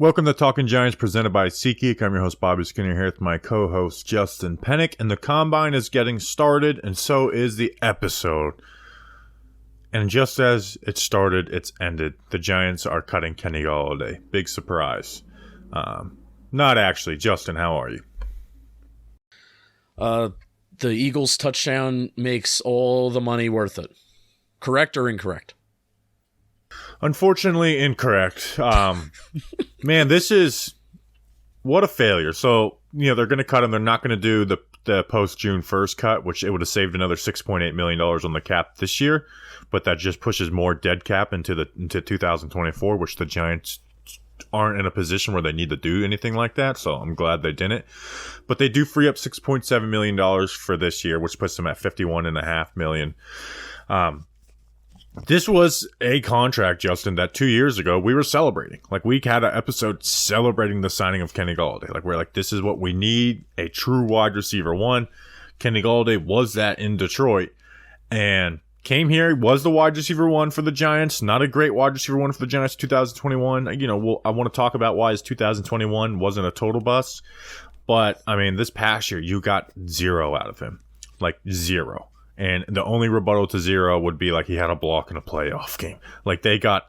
Welcome to Talking Giants, presented by SeatGeek. I'm your host, Bobby Skinner, here with my co-host, Justin Pinnock. And the Combine is getting started, and so is the episode. And just as it started, it's ended. The Giants are cutting Kenny Golladay. Big surprise. Not actually. Justin, how are you? The Eagles touchdown makes all the money worth it. Correct or incorrect? Unfortunately, incorrect. Man, this is... What a failure. So, they're going to cut him. They're not going to do the post-June 1st cut, which it would have saved another $6.8 million on the cap this year. But that just pushes more dead cap into 2024, which the Giants aren't in a position where they need to do anything like that. So I'm glad they didn't. But they do free up $6.7 million for this year, which puts them at $51.5 million. This was a contract, Justin, that 2 years ago we were celebrating. Like, we had an episode celebrating the signing of Kenny Golladay. Like, we're like, this is what we need, a true wide receiver one. Kenny Golladay was that in Detroit and came here, was the wide receiver one for the Giants. Not a great wide receiver one for the Giants 2021. I want to talk about why his 2021 wasn't a total bust. But, this past year, you got zero out of him. Like, zero. And the only rebuttal to zero would be like he had a block in a playoff game. Like, they got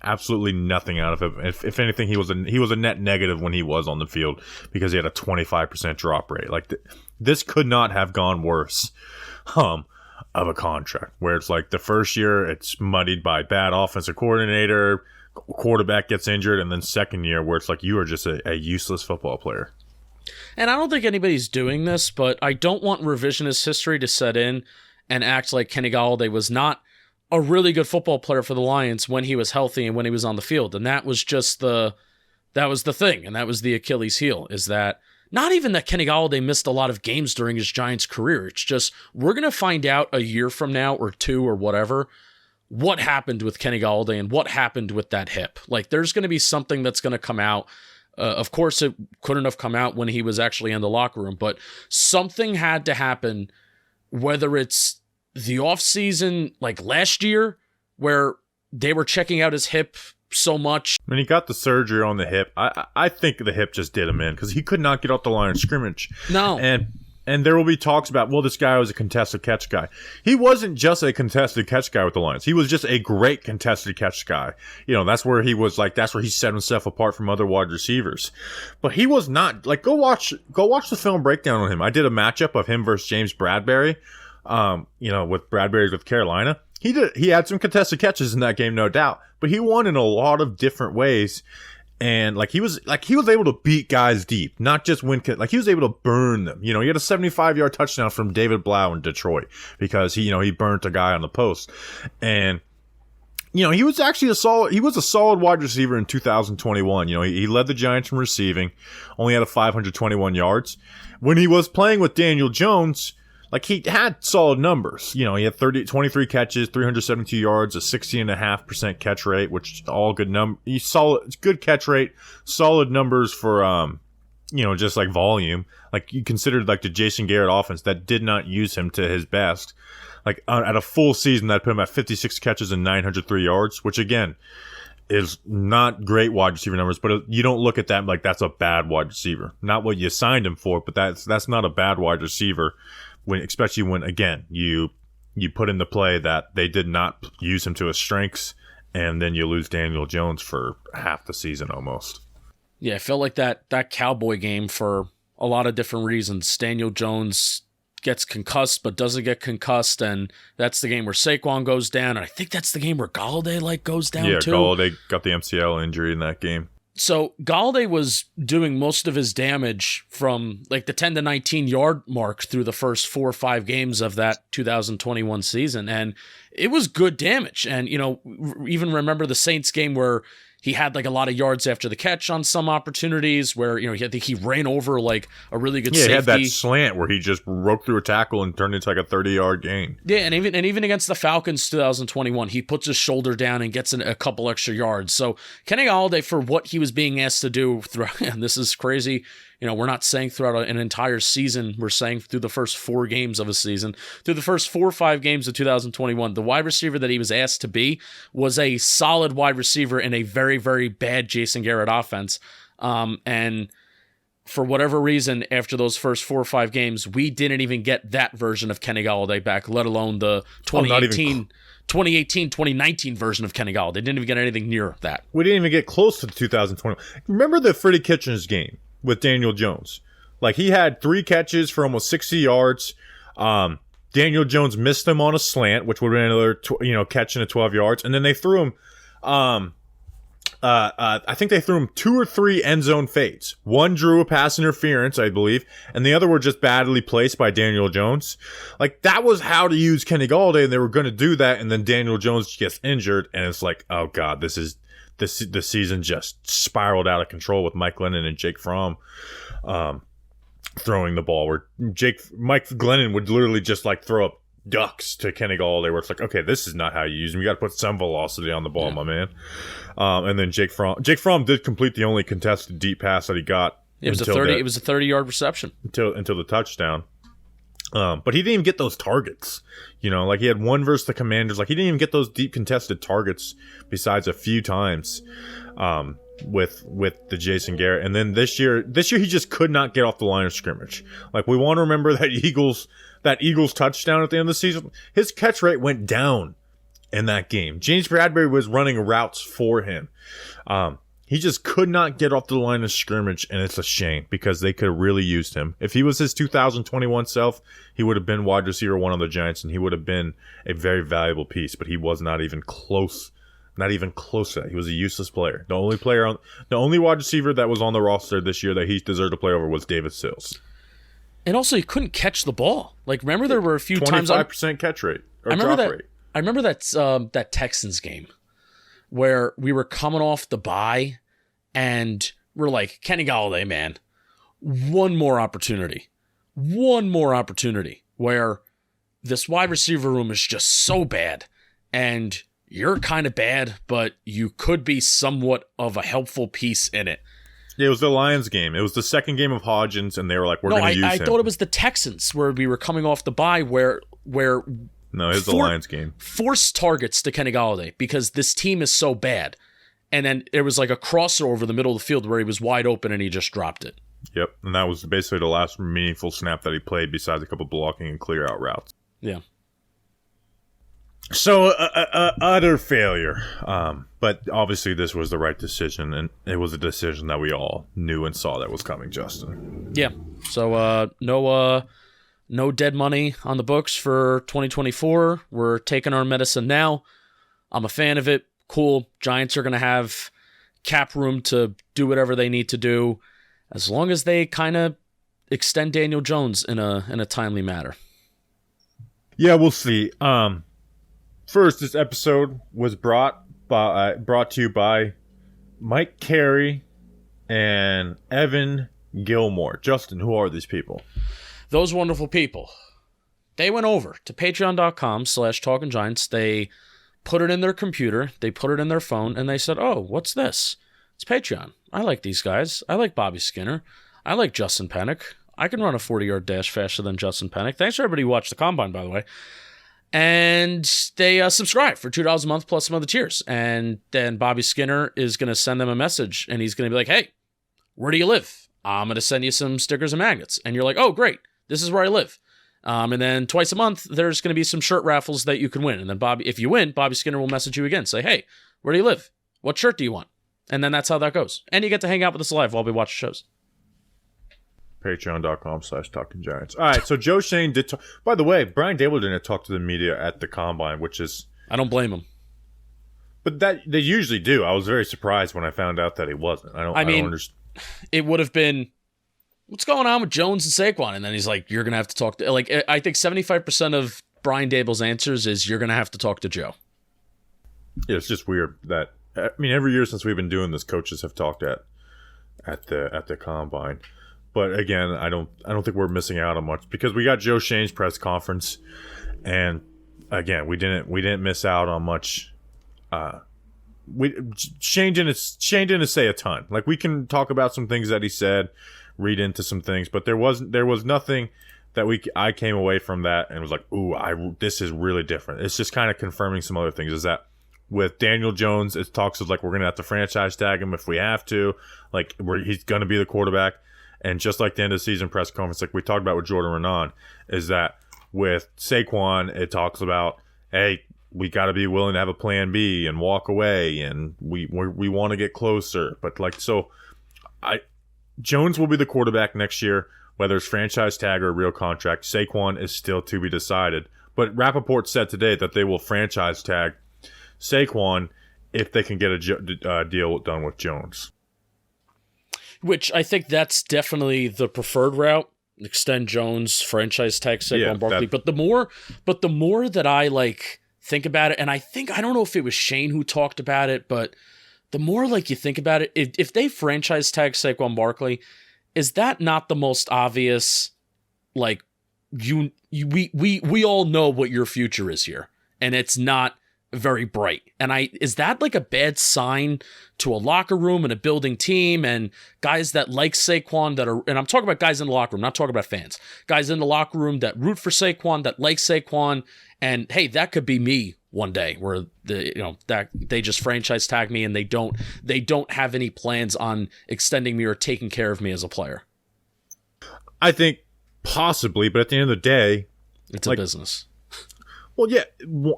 absolutely nothing out of him. If anything, he was a net negative when he was on the field because he had a 25% drop rate. Like, this could not have gone worse of a contract, where it's like the first year it's muddied by bad offensive coordinator, quarterback gets injured, and then second year where it's like you are just a useless football player. And I don't think anybody's doing this, but I don't want revisionist history to set in and act like Kenny Golladay was not a really good football player for the Lions when he was healthy and when he was on the field. And that was just the thing. And that was the Achilles heel, is that not even that Kenny Golladay missed a lot of games during his Giants career. It's just, we're going to find out a year from now or two or whatever, what happened with Kenny Golladay and what happened with that hip. Like, there's going to be something that's going to come out. Of course, it couldn't have come out when he was actually in the locker room, but something had to happen, whether it's the offseason like last year where they were checking out his hip so much. When he got the surgery on the hip, I think the hip just did him in because he could not get off the line of scrimmage. No. And there will be talks about, well, this guy was a contested catch guy. He wasn't just a contested catch guy with the Lions. He was just a great contested catch guy. That's where he was like, that's where he set himself apart from other wide receivers. But he was not, like, go watch the film breakdown on him. I did a matchup of him versus James Bradberry, with Bradberry with Carolina. He had some contested catches in that game, no doubt, but he won in a lot of different ways. And he was able to beat guys deep, not just win. He was able to burn them. He had a 75-yard touchdown from David Blau in Detroit because he burnt a guy on the post. And he was actually a solid wide receiver in 2021. He led the Giants in receiving, only had 521 yards. When he was playing with Daniel Jones, he had solid numbers. He had 23 catches, 372 yards, a 60.5% catch rate, which is all good good catch rate, solid numbers for, just like volume. You considered the Jason Garrett offense that did not use him to his best. At a full season, that put him at 56 catches and 903 yards, which again is not great wide receiver numbers, but you don't look at that like that's a bad wide receiver. Not what you signed him for, but that's not a bad wide receiver. Especially when, again, you put in the play that they did not use him to his strengths, and then you lose Daniel Jones for half the season almost. Yeah, I felt like that Cowboy game for a lot of different reasons. Daniel Jones gets concussed but doesn't get concussed, and that's the game where Saquon goes down, and I think that's the game where Golladay goes down too. Yeah, Golladay got the MCL injury in that game. So Golladay was doing most of his damage from the 10 to 19 yard mark through the first 4 or 5 games of that 2021 season. And it was good damage. And, even remember the Saints game where he had a lot of yards after the catch on some opportunities where, I think he ran over a really good safety. Yeah, he had that slant where he just broke through a tackle and turned into a 30-yard gain. Yeah, and even against the Falcons 2021, he puts his shoulder down and gets a couple extra yards. So Kenny Golladay, for what he was being asked to do throughout, and this is crazy, We're not saying throughout an entire season. We're saying through the first 4 games of a season, through the first 4 or 5 games of 2021, the wide receiver that he was asked to be was a solid wide receiver in a very, very bad Jason Garrett offense. And for whatever reason, after those first 4 or 5 games, we didn't even get that version of Kenny Golladay back, let alone the 2018-2019 version of Kenny Golladay. They didn't even get anything near that. We didn't even get close to the 2020. Remember the Freddie Kitchens game with Daniel Jones? Like, he had 3 catches for almost 60 yards. Daniel Jones missed him on a slant, which would have been another catch in 12 yards. And then they threw him I think they threw him 2 or 3 end zone fades. One drew a pass interference, I believe, and the other were just badly placed by Daniel Jones. Like, that was how to use Kenny Golladay, and they were going to do that, and then Daniel Jones gets injured, and it's like, oh god, the season just spiraled out of control with Mike Glennon and Jake Fromm throwing the ball, where Mike Glennon would literally just like throw up ducks to Kenny Golladay, where it's like, okay, this is not how you use him. You got to put some velocity on the ball, my man. And then Jake Fromm did complete the only contested deep pass that he got. It was a 30-yard reception until the touchdown. But he didn't even get those targets. Like, he had one versus the Commanders. Like, he didn't even get those deep contested targets besides a few times with the Jason Garrett. And then this year he just could not get off the line of scrimmage. Like, we want to remember that Eagles touchdown at the end of the season. His catch rate went down in that game. James Bradbury was running routes for him. He just could not get off the line of scrimmage, and it's a shame because they could have really used him. If he was his 2021 self, he would have been wide receiver 1 on the Giants, and he would have been a very valuable piece, but he was not even close. Not even close to that. He was a useless player. The only wide receiver that was on the roster this year that he deserved to play over was David Sills. And also, he couldn't catch the ball. Like, remember there were a few 25% catch rate or drop rate. I remember that Texans game where we were coming off the bye and we're like, Kenny Golladay, man, one more opportunity where this wide receiver room is just so bad and you're kind of bad, but you could be somewhat of a helpful piece in it. Yeah, it was the Lions game. It was the second game of Hodgins, and they were like, we're going to use him. I thought it was the Texans where we were coming off the bye where no, it was the Lions game. Forced targets to Kenny Golladay because this team is so bad. And then there was like a crosser over the middle of the field where he was wide open and he just dropped it. Yep, and that was basically the last meaningful snap that he played besides a couple blocking and clear out routes. Yeah. So, utter failure. But obviously this was the right decision, and it was a decision that we all knew and saw that was coming, Justin. Yeah. So, no dead money on the books for 2024. We're taking our medicine now. I'm a fan of it. Cool. Giants are going to have cap room to do whatever they need to do, as long as they kind of extend Daniel Jones in a timely manner. Yeah, we'll see. First, this episode was brought to you by Mike Carey and Evan Gilmore. Justin, who are these people? Those wonderful people. They went over to patreon.com/talkinggiants. They put it in their computer. They put it in their phone, and they said, oh, what's this? It's Patreon. I like these guys. I like Bobby Skinner. I like Justin Pinnock. I can run a 40-yard dash faster than Justin Pinnock. Thanks for everybody who watched the Combine, by the way. And they subscribe for $2 a month plus some other tiers. And then Bobby Skinner is going to send them a message, and he's going to be like, hey, where do you live? I'm going to send you some stickers and magnets. And you're like, oh, great. This is where I live. And then twice a month, there's going to be some shirt raffles that you can win. And then if you win, Bobby Skinner will message you again. Say, hey, where do you live? What shirt do you want? And then that's how that goes. And you get to hang out with us live while we watch shows. Patreon.com/talkinggiants. All right, so Joe Schoen did talk. By the way, Brian Dable didn't talk to the media at the Combine, which is... I don't blame him. But that they usually do. I was very surprised when I found out that he wasn't. I don't understand. It would have been, what's going on with Jones and Saquon? And then he's like, you're going to have to talk to... Like, I think 75% of Brian Dable's answers is you're going to have to talk to Joe. Yeah, it's just weird that... I mean, every year since we've been doing this, coaches have talked at the Combine. But again, I don't think we're missing out on much because we got Joe Schoen's press conference, and again, we didn't miss out on much. Shane didn't say a ton. Like, we can talk about some things that he said. read into some things, but there was nothing that I came away from that and was like, ooh, this is really different. It's just kind of confirming some other things. Is that with Daniel Jones, it talks of like we're gonna have to franchise tag him if we have to, like he's gonna be the quarterback. And just like the end of the season press conference, like we talked about with Jordan Renan, is that with Saquon, it talks about, hey, we got to be willing to have a plan B and walk away, and we want to get closer. But like, so Jones will be the quarterback next year, whether it's franchise tag or a real contract. Saquon is still to be decided. But Rappaport said today that they will franchise tag Saquon if they can get a deal done with Jones. Which I think that's definitely the preferred route. Extend Jones, franchise tag Saquon Barkley. But the more that I like think about it, and I don't know if it was Shane who talked about it, but the more like you think about it, if they franchise tag Saquon Barkley, is that not the most obvious? Like we all know what your future is here, and it's not very bright. And is that like a bad sign to a locker room and a building team and guys that like Saquon and I'm talking about guys in the locker room, not talking about fans, guys in the locker room that root for Saquon, that like Saquon, and hey, that could be me one day where that they just franchise tag me and they don't have any plans on extending me or taking care of me as a player. I think possibly, but at the end of the day, it's a business. Well, yeah,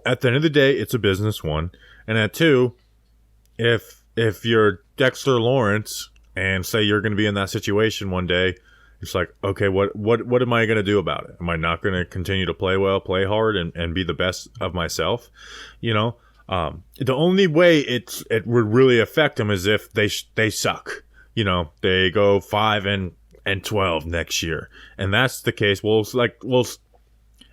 at the end of the day, it's a business, one. And at two, if you're Dexter Lawrence and say you're going to be in that situation one day, it's like, okay, what am I going to do about it? Am I not going to continue to play well, play hard, and be the best of myself? The only way it would really affect them is if they suck. They go 5-12 next year, and that's the case.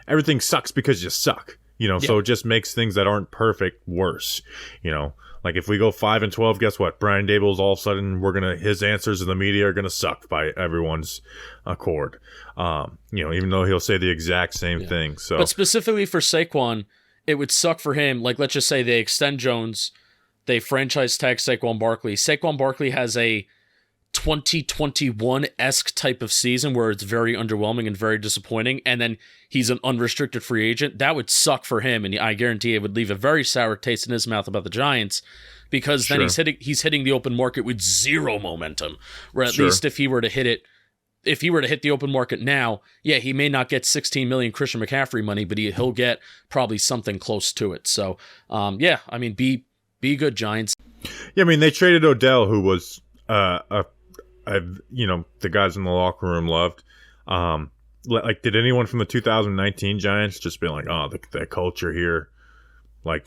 Everything sucks because you suck, so it just makes things that aren't perfect worse, Like if we go 5-12, guess what? Brian Daboll's all of a sudden his answers in the media are gonna suck by everyone's accord. Even though he'll say the exact same thing. So, but specifically for Saquon, it would suck for him. Like let's just say they extend Jones, they franchise tag Saquon Barkley. Saquon Barkley has a 2021-esque type of season where it's very underwhelming and very disappointing, and then he's an unrestricted free agent. That would suck for him, and I guarantee it would leave a very sour taste in his mouth about the Giants, because then he's hitting the open market with zero momentum. Where at least if he were to hit the open market now, he may not get $16 million Christian McCaffrey money, but he'll get probably something close to it. So be good, Giants. Yeah, they traded Odell, who was the guys in the locker room loved. Did anyone from the 2019 Giants just be like, oh, the culture here,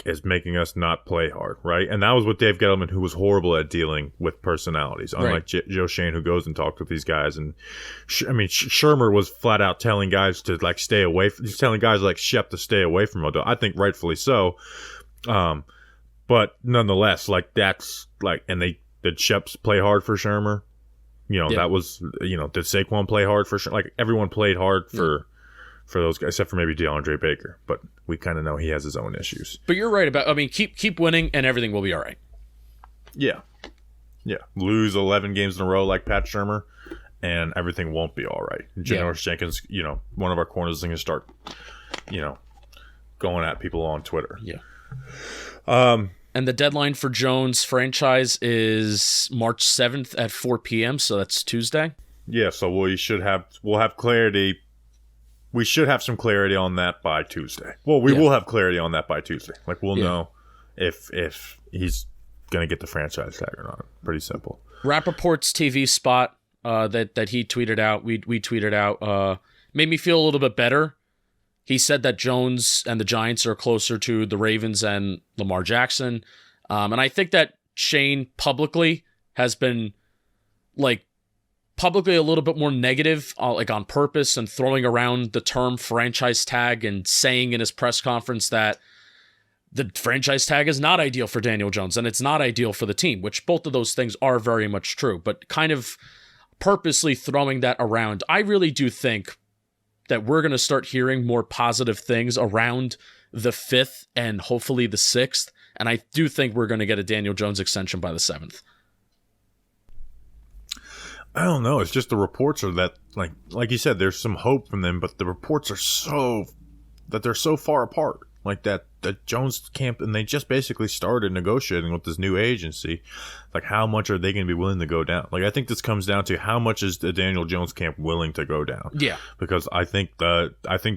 is making us not play hard, right? And that was with Dave Gettleman, who was horrible at dealing with personalities, unlike Joe Schoen, who goes and talks with these guys. And Shermer was flat out telling guys to stay away. He's telling guys like Shep to stay away from Odell. I think rightfully so. But nonetheless, that's and did Shep's play hard for Shermer? That was, did Saquon play hard for sure? Everyone played hard for those guys, except for maybe DeAndre Baker. But we kind of know he has his own issues. But you're right about, keep winning and everything will be all right. Yeah. Yeah. Lose 11 games in a row like Pat Shermer, and everything won't be all right. Janoris Jenkins, one of our corners is going to start, going at people on Twitter. Yeah. And the deadline for Jones franchise is March 7th at 4 p.m., so that's Tuesday. Yeah, so we'll have clarity. We should have some clarity on that by Tuesday. Well, we will have clarity on that by Tuesday. We'll know if he's going to get the franchise tag or not. Pretty simple. Rappaport's TV spot that he tweeted out, we tweeted out, made me feel a little bit better. He said that Jones and the Giants are closer to the Ravens and Lamar Jackson. And I think that Shane publicly has been publicly a little bit more negative, on purpose, and throwing around the term franchise tag and saying in his press conference that the franchise tag is not ideal for Daniel Jones and it's not ideal for the team, which both of those things are very much true, but kind of purposely throwing that around. I really do think that we're going to start hearing more positive things around the 5th and hopefully the 6th. And I do think we're going to get a Daniel Jones extension by the 7th. I don't know. It's just the reports are that, like you said, there's some hope from them, but the reports are they're so far apart. Like that Jones camp, and they just basically started negotiating with this new agency. Like, how much are they going to be willing to go down? Like, I think this comes down to how much is the Daniel Jones camp willing to go down? Yeah, because I think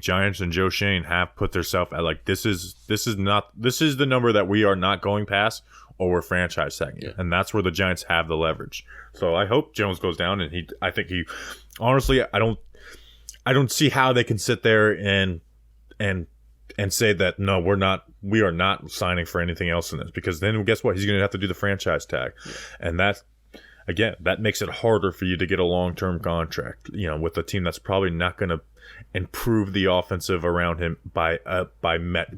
Giants and Joe Schoen have put themselves at like this is the number that we are not going past, or we're franchise tagging, and that's where the Giants have the leverage. So I hope Jones goes down, and I think honestly, I don't see how they can sit there and say that no, we are not signing for anything else in this, because then guess what? He's going to have to do the franchise tag, and that makes it harder for you to get a long-term contract. With a team that's probably not going to improve the offensive around him by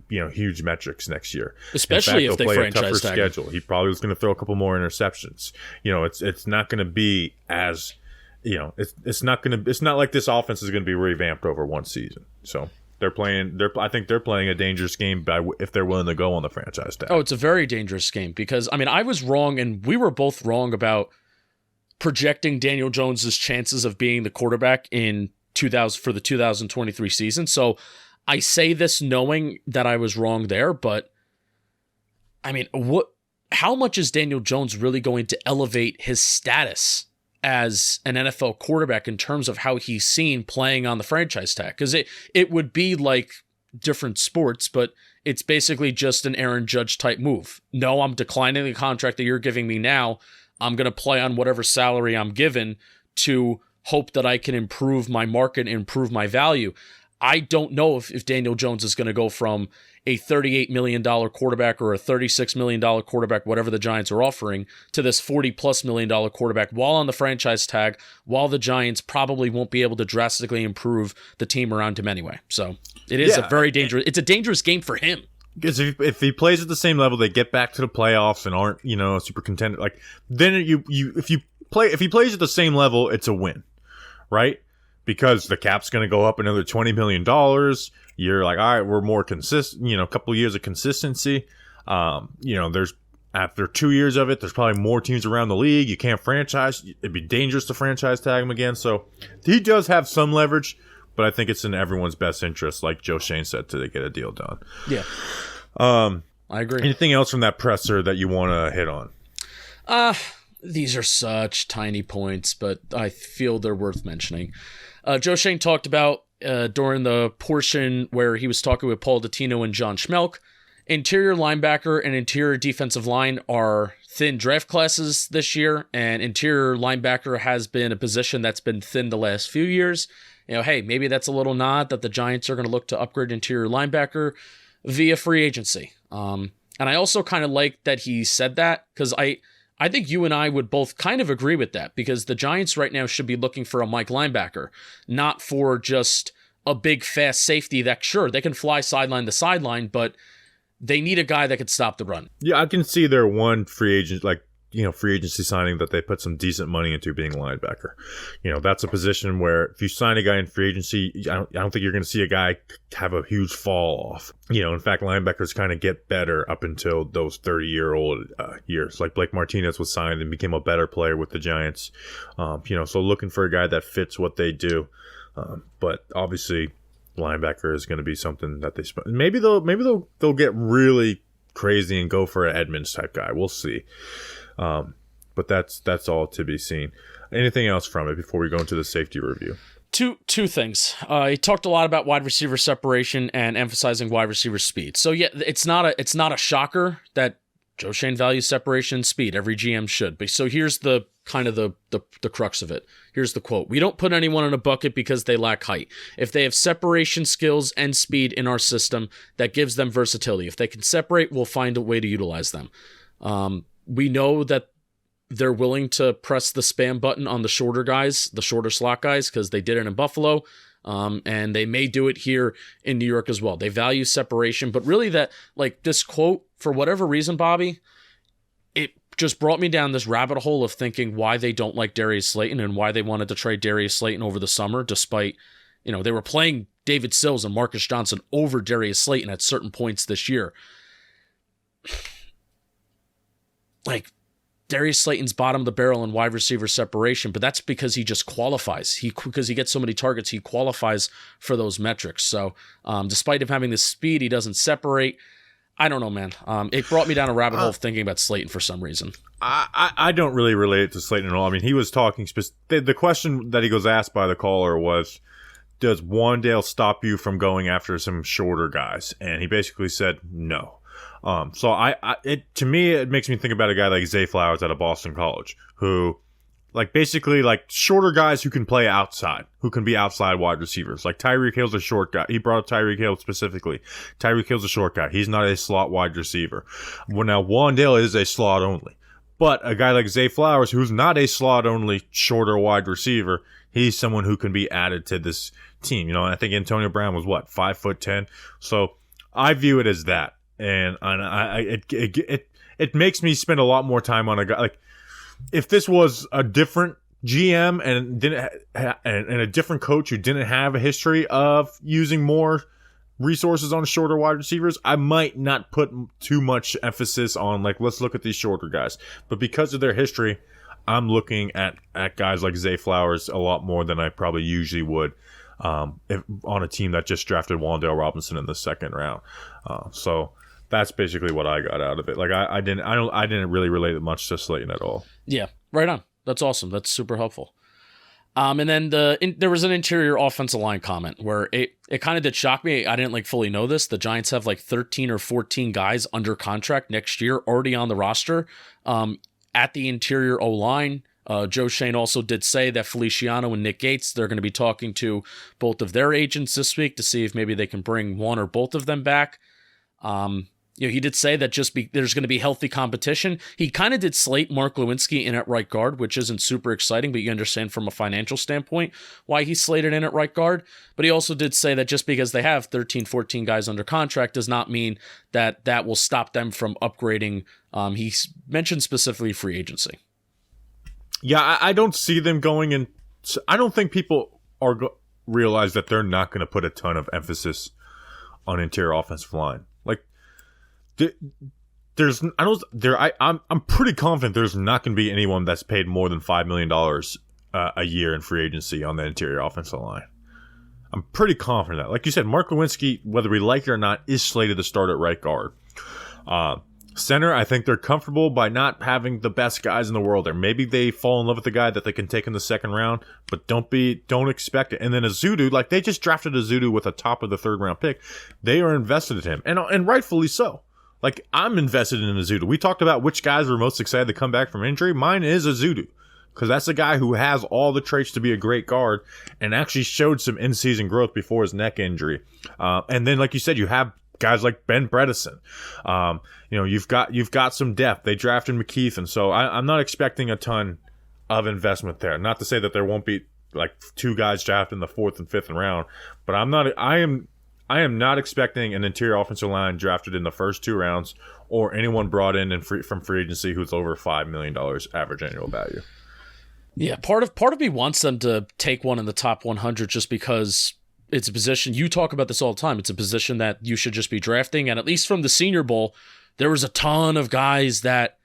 huge metrics next year. Especially if they play franchise a tougher tag schedule. He probably was going to throw a couple more interceptions. It's not going to be as it's not like this offense is going to be revamped over one season. So. I think they're playing a dangerous game if they're willing to go on the franchise tag. Oh, it's a very dangerous game because, I was wrong, and we were both wrong about projecting Daniel Jones's chances of being the quarterback for the 2023 season. So I say this knowing that I was wrong there, but how much is Daniel Jones really going to elevate his status as an NFL quarterback in terms of how he's seen playing on the franchise tag? Because it would be like different sports, but it's basically just an Aaron Judge type move. No, I'm declining the contract that you're giving me now. I'm going to play on whatever salary I'm given to hope that I can improve my market, improve my value. I don't know if Daniel Jones is going to go from a $38 million quarterback or a $36 million quarterback, whatever the Giants are offering, to this $40+ million quarterback while on the franchise tag, while the Giants probably won't be able to drastically improve the team around him anyway. So it is it's a dangerous game for him. Because if he plays at the same level, they get back to the playoffs and aren't, super contender. Like, then if he plays at the same level, it's a win, right? Because the cap's going to go up another $20 million. You're like, all right, we're more consistent, a couple of years of consistency. There's after 2 years of it, there's probably more teams around the league. You can't franchise. It'd be dangerous to franchise tag him again. So he does have some leverage, but I think it's in everyone's best interest, like Joe Schoen said, to get a deal done. Yeah. I agree. Anything else from that presser that you want to hit on? These are such tiny points, but I feel they're worth mentioning. Joe Schoen talked about during the portion where he was talking with Paul Dottino and John Schmelk, interior linebacker and interior defensive line are thin draft classes this year, and interior linebacker has been a position that's been thin the last few years. Hey, maybe that's a little nod that the Giants are going to look to upgrade interior linebacker via free agency. And I also kind of like that he said that, because I think you and I would both kind of agree with that, because the Giants right now should be looking for a Mike linebacker, not for just a big, fast safety that, sure, they can fly sideline to sideline, but they need a guy that can stop the run. Yeah, I can see their one free agent, free agency signing that they put some decent money into being linebacker. That's a position where if you sign a guy in free agency, I don't think you're going to see a guy have a huge fall off. In fact, linebackers kind of get better up until those 30-year-old years. Like Blake Martinez was signed and became a better player with the Giants. So looking for a guy that fits what they do. But obviously, linebacker is going to be something that they spend. Maybe they'll get really crazy and go for an Edmonds type guy. We'll see. But that's all to be seen. Anything else from it before we go into the safety review? Two things. He talked a lot about wide receiver separation and emphasizing wide receiver speed. So yeah, it's not a shocker that Joe Schoen values separation and speed. Every GM should. But so here's the kind of the crux of it. Here's the quote: "We don't put anyone in a bucket because they lack height. If they have separation skills and speed in our system, that gives them versatility. If they can separate, we'll find a way to utilize them." We know that they're willing to press the spam button on the shorter guys, the shorter slot guys, because they did it in Buffalo, and they may do it here in New York as well. They value separation, but really this quote, for whatever reason, Bobby, it just brought me down this rabbit hole of thinking why they don't like Darius Slayton and why they wanted to trade Darius Slayton over the summer, despite, they were playing David Sills and Marcus Johnson over Darius Slayton at certain points this year. Darius Slayton's bottom of the barrel in wide receiver separation, but that's because he just qualifies. Because he gets so many targets, he qualifies for those metrics. So despite him having the speed, he doesn't separate. I don't know, man. It brought me down a rabbit hole of thinking about Slayton for some reason. I don't really relate it to Slayton at all. I mean, he was talking the question that he was asked by the caller was, does Wandale stop you from going after some shorter guys? And he basically said no. So to me, it makes me think about a guy like Zay Flowers out of Boston College, who, like, basically, like, shorter guys who can play outside, who can be outside wide receivers. Like, Tyreek Hill's a short guy. He brought up Tyreek Hill specifically. Tyreek Hill's a short guy. He's not a slot wide receiver. Well, now, Wandale is a slot only. But a guy like Zay Flowers, who's not a slot only, shorter wide receiver, he's someone who can be added to this team. You know, I think Antonio Brown was, 5'10"? So I view it as that. And it makes me spend a lot more time on a guy like, if this was a different GM and a different coach who didn't have a history of using more resources on shorter wide receivers, I might not put too much emphasis on, like, let's look at these shorter guys. But because of their history, I'm looking at guys like Zay Flowers a lot more than I probably usually would if on a team that just drafted Wan'Dale Robinson in the second round. So that's basically what I got out of it. Like, I didn't really relate it much to Slayton at all. Yeah, right on. That's awesome. That's super helpful. And then there was an interior offensive line comment where it kind of did shock me. I didn't fully know this. The Giants have 13 or 14 guys under contract next year already on the roster at the interior O-line. Joe Schoen also did say that Feliciano and Nick Gates, they're going to be talking to both of their agents this week to see if maybe they can bring one or both of them back. He did say that there's going to be healthy competition. He kind of did slate Mark Lewinsky in at right guard, which isn't super exciting, but you understand from a financial standpoint why he slated in at right guard. But he also did say that just because they have 13, 14 guys under contract does not mean that will stop them from upgrading. He mentioned specifically free agency. Yeah, I don't see them going in. I don't think people realize that they're not going to put a ton of emphasis on interior offensive line. I'm pretty confident there's not going to be anyone that's paid more than $5 million a year in free agency on the interior offensive line. I'm pretty confident that, like you said, Mark Lewinsky, whether we like it or not, is slated to start at right guard. Center, I think they're comfortable by not having the best guys in the world there. Maybe they fall in love with the guy that they can take in the second round, but don't expect it. And then Azudu, they just drafted Azudu with a top of the third round pick. They are invested in him, and rightfully so. I'm invested in Azudu. We talked about which guys were most excited to come back from injury. Mine is Azudu, because that's a guy who has all the traits to be a great guard and actually showed some in-season growth before his neck injury. And then, like you said, you have guys like Ben Bredesen. You've got some depth. They drafted McKeith, and so I'm not expecting a ton of investment there. Not to say that there won't be two guys drafted in the fourth and fifth round, but I am not expecting an interior offensive line drafted in the first two rounds or anyone brought in from free agency who's over $5 million average annual value. Yeah, part of me wants them to take one in the top 100 just because it's a position, you talk about this all the time, it's a position that you should just be drafting, and at least from the Senior Bowl, there was a ton of guys that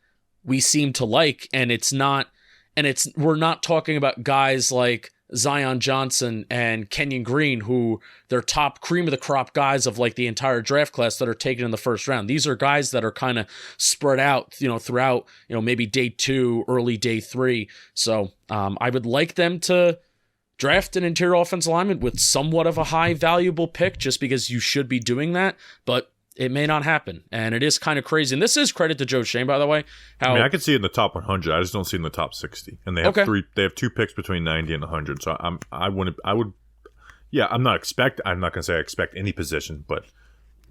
we seem to like, we're not talking about guys like Zion Johnson and Kenyon Green, who they're top cream of the crop guys of the entire draft class that are taken in the first round. These are guys that are kind of spread out, throughout, maybe day 2, early day 3. So I would like them to draft an interior offensive lineman with somewhat of a high valuable pick, just because you should be doing that, but it may not happen, and it is kind of crazy. And this is credit to Joe Schoen, by the way. I could see it in the top 100. I just don't see it in the top 60. And they have They have 2 picks between 90 and 100. So I'm not going to say I expect any position, but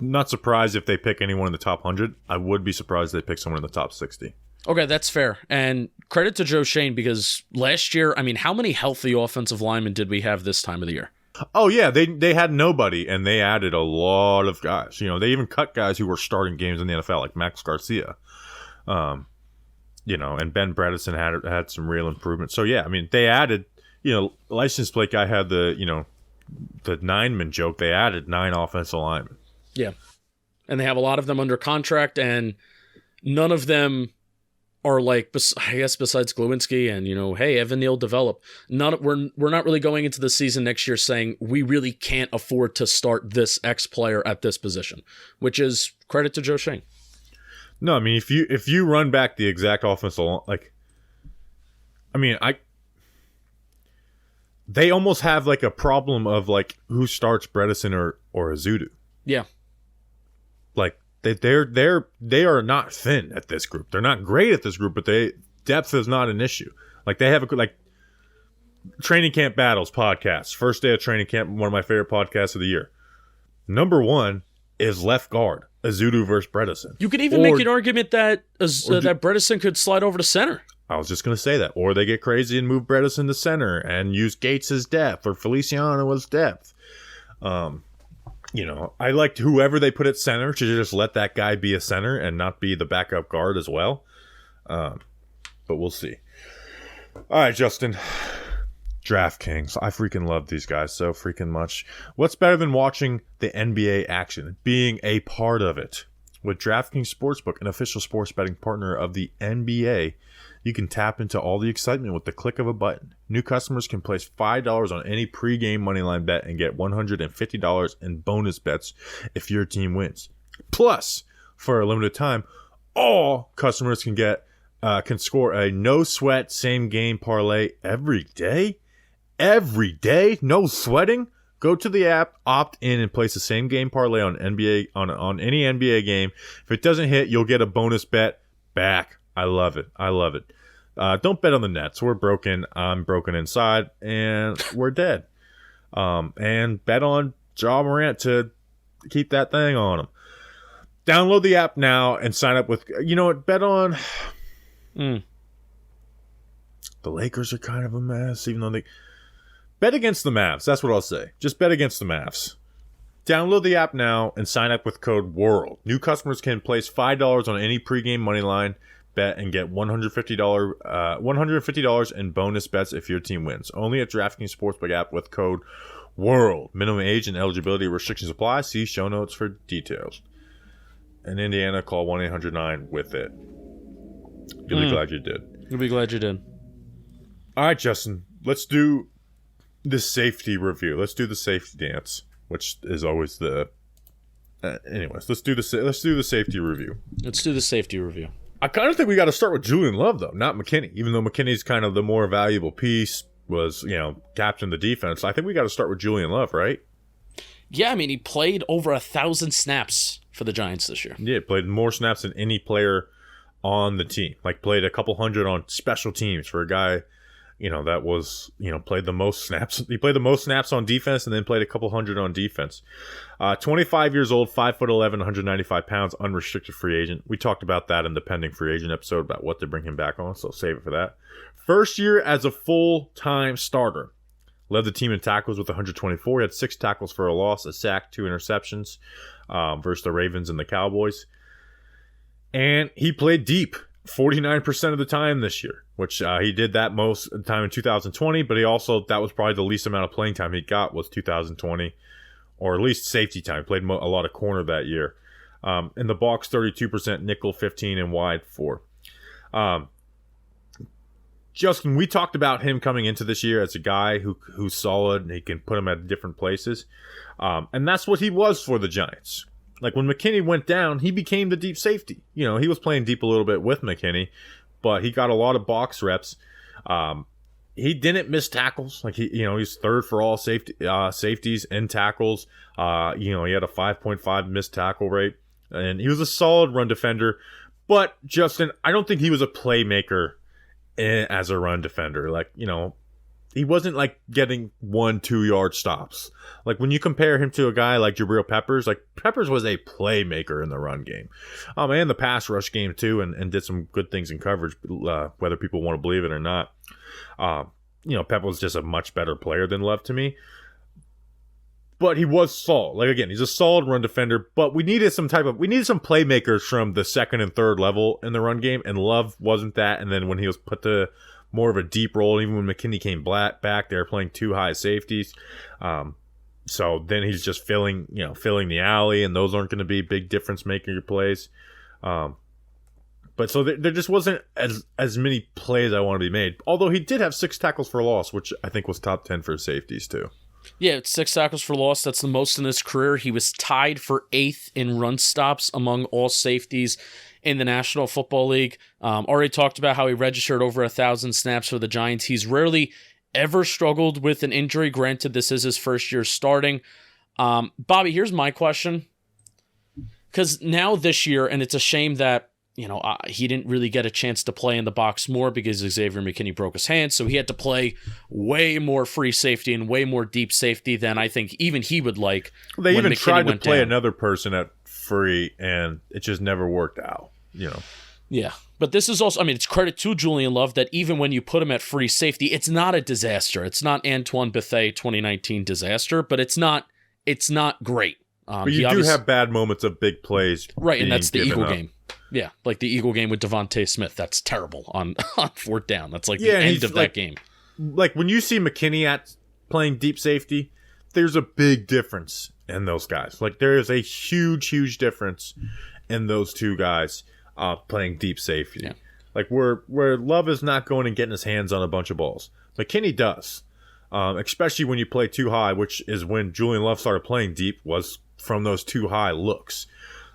not surprised if they pick anyone in the top 100. I would be surprised if they pick someone in the top 60. Okay, that's fair. And credit to Joe Schoen, because last year, how many healthy offensive linemen did we have this time of the year? Oh, yeah, they had nobody, and they added a lot of guys. They even cut guys who were starting games in the NFL, like Max Garcia. And Ben Bredesen had some real improvement. So, yeah, they added, license plate guy had the 9-man joke. They added 9 offensive linemen. Yeah. And they have a lot of them under contract, and none of them are like, I guess besides Glowinski and, hey, Evan Neal develop. We're not really going into the season next year saying we really can't afford to start this X player at this position, which is credit to Joe Schoen. No, I mean, if you run back the exact offensive line, they almost have like a problem of like who starts Bredesen or Azudu. Yeah. Like they are not thin at this group. They're not great at this group, but depth is not an issue. Like they have training camp battles podcast. First day of training camp, one of my favorite podcasts of the year. Number 1 is left guard, Azudu versus Bredesen. You could even make an argument that that Bredesen could slide over to center. I was just going to say that. Or they get crazy and move Bredesen to center and use Gates as depth or Feliciano as depth. I liked whoever they put at center to just let that guy be a center and not be the backup guard as well. But we'll see. All right, Justin. DraftKings. I freaking love these guys so freaking much. What's better than watching the NBA action? Being a part of it. With DraftKings Sportsbook, an official sports betting partner of the NBA, you can tap into all the excitement with the click of a button. New customers can place $5 on any pregame moneyline bet and get $150 in bonus bets if your team wins. Plus, for a limited time, all customers can score a no-sweat same-game parlay every day. Every day, no sweating. Go to the app, opt in, and place the same game parlay on NBA on any NBA game. If it doesn't hit, you'll get a bonus bet back. I love it. Don't bet on the Nets. We're broken. I'm broken inside, and we're dead. And bet on Ja Morant to keep that thing on him. Download the app now and sign up with. You know what? Bet on. The Lakers are kind of a mess, even though they. Bet against the Mavs. That's what I'll say. Just bet against the Mavs. Download the app now and sign up with code WORLD. New customers can place $5 on any pregame moneyline bet and get $150 in bonus bets if your team wins. Only at DraftKings Sportsbook app with code WORLD. Minimum age and eligibility restrictions apply. See show notes for details. In Indiana, call 1-800-9-WITH-IT. You'll be glad you did. You'll be glad you did. All right, Justin. Let's do the safety review. Let's do the safety dance, which is always the. Anyways, let's do the safety review. Let's do the safety review. I kind of think we got to start with Julian Love, though, not McKinney. Even though McKinney's kind of the more valuable piece, was captain of the defense. I think we got to start with Julian Love, right? Yeah, I mean, he played over 1,000 snaps for the Giants this year. Yeah, played more snaps than any player on the team. Like played a couple hundred on special teams for a guy. That was, played the most snaps. He played the most snaps on defense and then played a couple hundred on defense. 25 years old, 5'11", 195 pounds, unrestricted free agent. We talked about that in the pending free agent episode about what to bring him back on, so save it for that. First year as a full-time starter. Led the team in tackles with 124. He had 6 tackles for a loss, a sack, 2 interceptions versus the Ravens and the Cowboys. And he played deep 49% of the time this year, which he did that most of the time in 2020, but that was probably the least amount of playing time he got was 2020, or at least safety time. Played a lot of corner that year. In the box, 32%, nickel 15, and wide 4. Justin, we talked about him coming into this year as a guy who's solid and he can put him at different places. And that's what he was for the Giants. Like when McKinney went down, he became the deep safety. He was playing deep a little bit with McKinney, but he got a lot of box reps. He didn't miss tackles. Like he's third for all safeties and tackles. He had a 5.5 missed tackle rate, and he was a solid run defender. But Justin, I don't think he was a playmaker as a run defender. Like he wasn't like getting 1-2 yard stops. Like when you compare him to a guy like Jabril Peppers, like Peppers was a playmaker in the run game, and the pass rush game too, and did some good things in coverage, whether people want to believe it or not. Peppers was just a much better player than Love to me, but he was solid. Like again, he's a solid run defender, but we needed some playmakers from the second and third level in the run game, and Love wasn't that. And then when he was put to more of a deep role, even when McKinney came back, they were playing 2 high safeties. So then he's just filling the alley, and those aren't going to be big difference making plays. But But so there just wasn't as many plays I wanted to be made. Although he did have 6 tackles for loss, which I think was top 10 for safeties too. Yeah, it's 6 tackles for loss. That's the most in his career. He was tied for 8th in run stops among all safeties in the National Football League. Already talked about how he registered over 1,000 snaps for the Giants. He's rarely ever struggled with an injury. Granted, this is his first year starting. Bobby, here's my question. Because now this year, and it's a shame that he didn't really get a chance to play in the box more because Xavier McKinney broke his hand, so he had to play way more free safety and way more deep safety than I think even he would like. They even McKinney tried to play down. Another person at free, and it just never worked out. Yeah, but this is also, it's credit to Julian Love that even when you put him at free safety, it's not a disaster. It's not Antoine Bethea 2019 disaster, but it's not great. But you do have bad moments of big plays. Right, and that's the Eagle up. game. Yeah, like the Eagle game with Devontae Smith. That's terrible on 4th down. That's like the end of that game. Like when you see McKinney playing deep safety, there's a big difference in those guys. Like there is a huge difference in those two guys playing deep safety. Yeah. Like where Love is not going and getting his hands on a bunch of balls. McKinney does. Especially when you play too high, which is when Julian Love started playing deep, was from those too high looks.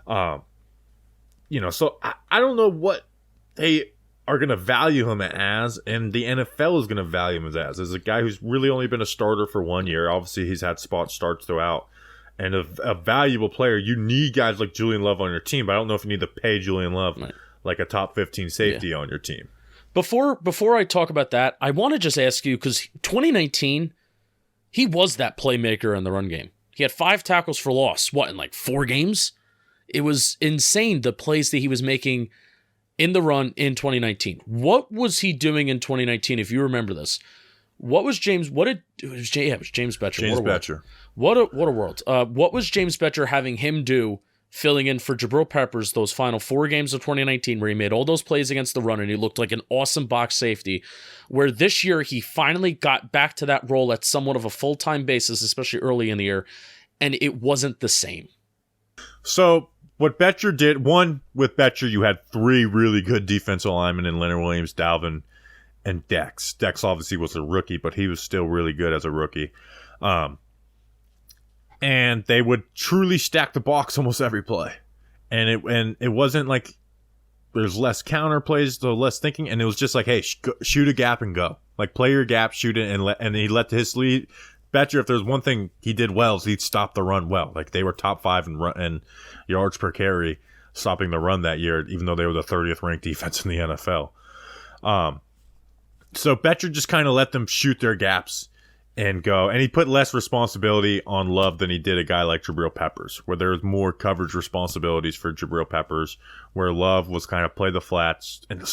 So I don't know what they are going to value him as, and the NFL is going to value him as a guy who's really only been a starter for 1 year. Obviously, he's had spot starts throughout, and a valuable player. You need guys like Julian Love on your team, but I don't know if you need to pay Julian Love like a top 15 safety on your team. Before I talk about that, I want to just ask you, because 2019, he was that playmaker in the run game. He had 5 tackles for loss, in like 4 games? It was insane, the plays that he was making in the run in 2019. What was he doing in 2019, if you remember this? It was James Betcher. James Betcher. What a world. What was James Betcher having him do, filling in for Jabril Peppers those final 4 games of 2019 where he made all those plays against the run and he looked like an awesome box safety, where this year he finally got back to that role at somewhat of a full-time basis, especially early in the year, and it wasn't the same. So what Betcher did, with Betcher, you had 3 really good defensive linemen in Leonard Williams, Dalvin, and Dex. Dex obviously was a rookie, but he was still really good as a rookie. And they would truly stack the box almost every play. And it wasn't like there's less counter plays, so less thinking, and it was just like, hey, shoot a gap and go. Like, play your gap, shoot it, and he let his lead. Betcher, if there's one thing he did well, is he'd stop the run well. Like, they were top 5 in yards per carry, stopping the run that year, even though they were the 30th ranked defense in the NFL. So Betcher just kind of let them shoot their gaps and go. And he put less responsibility on Love than he did a guy like Jabril Peppers, where there's more coverage responsibilities for Jabril Peppers, where Love was kind of play the flats. And I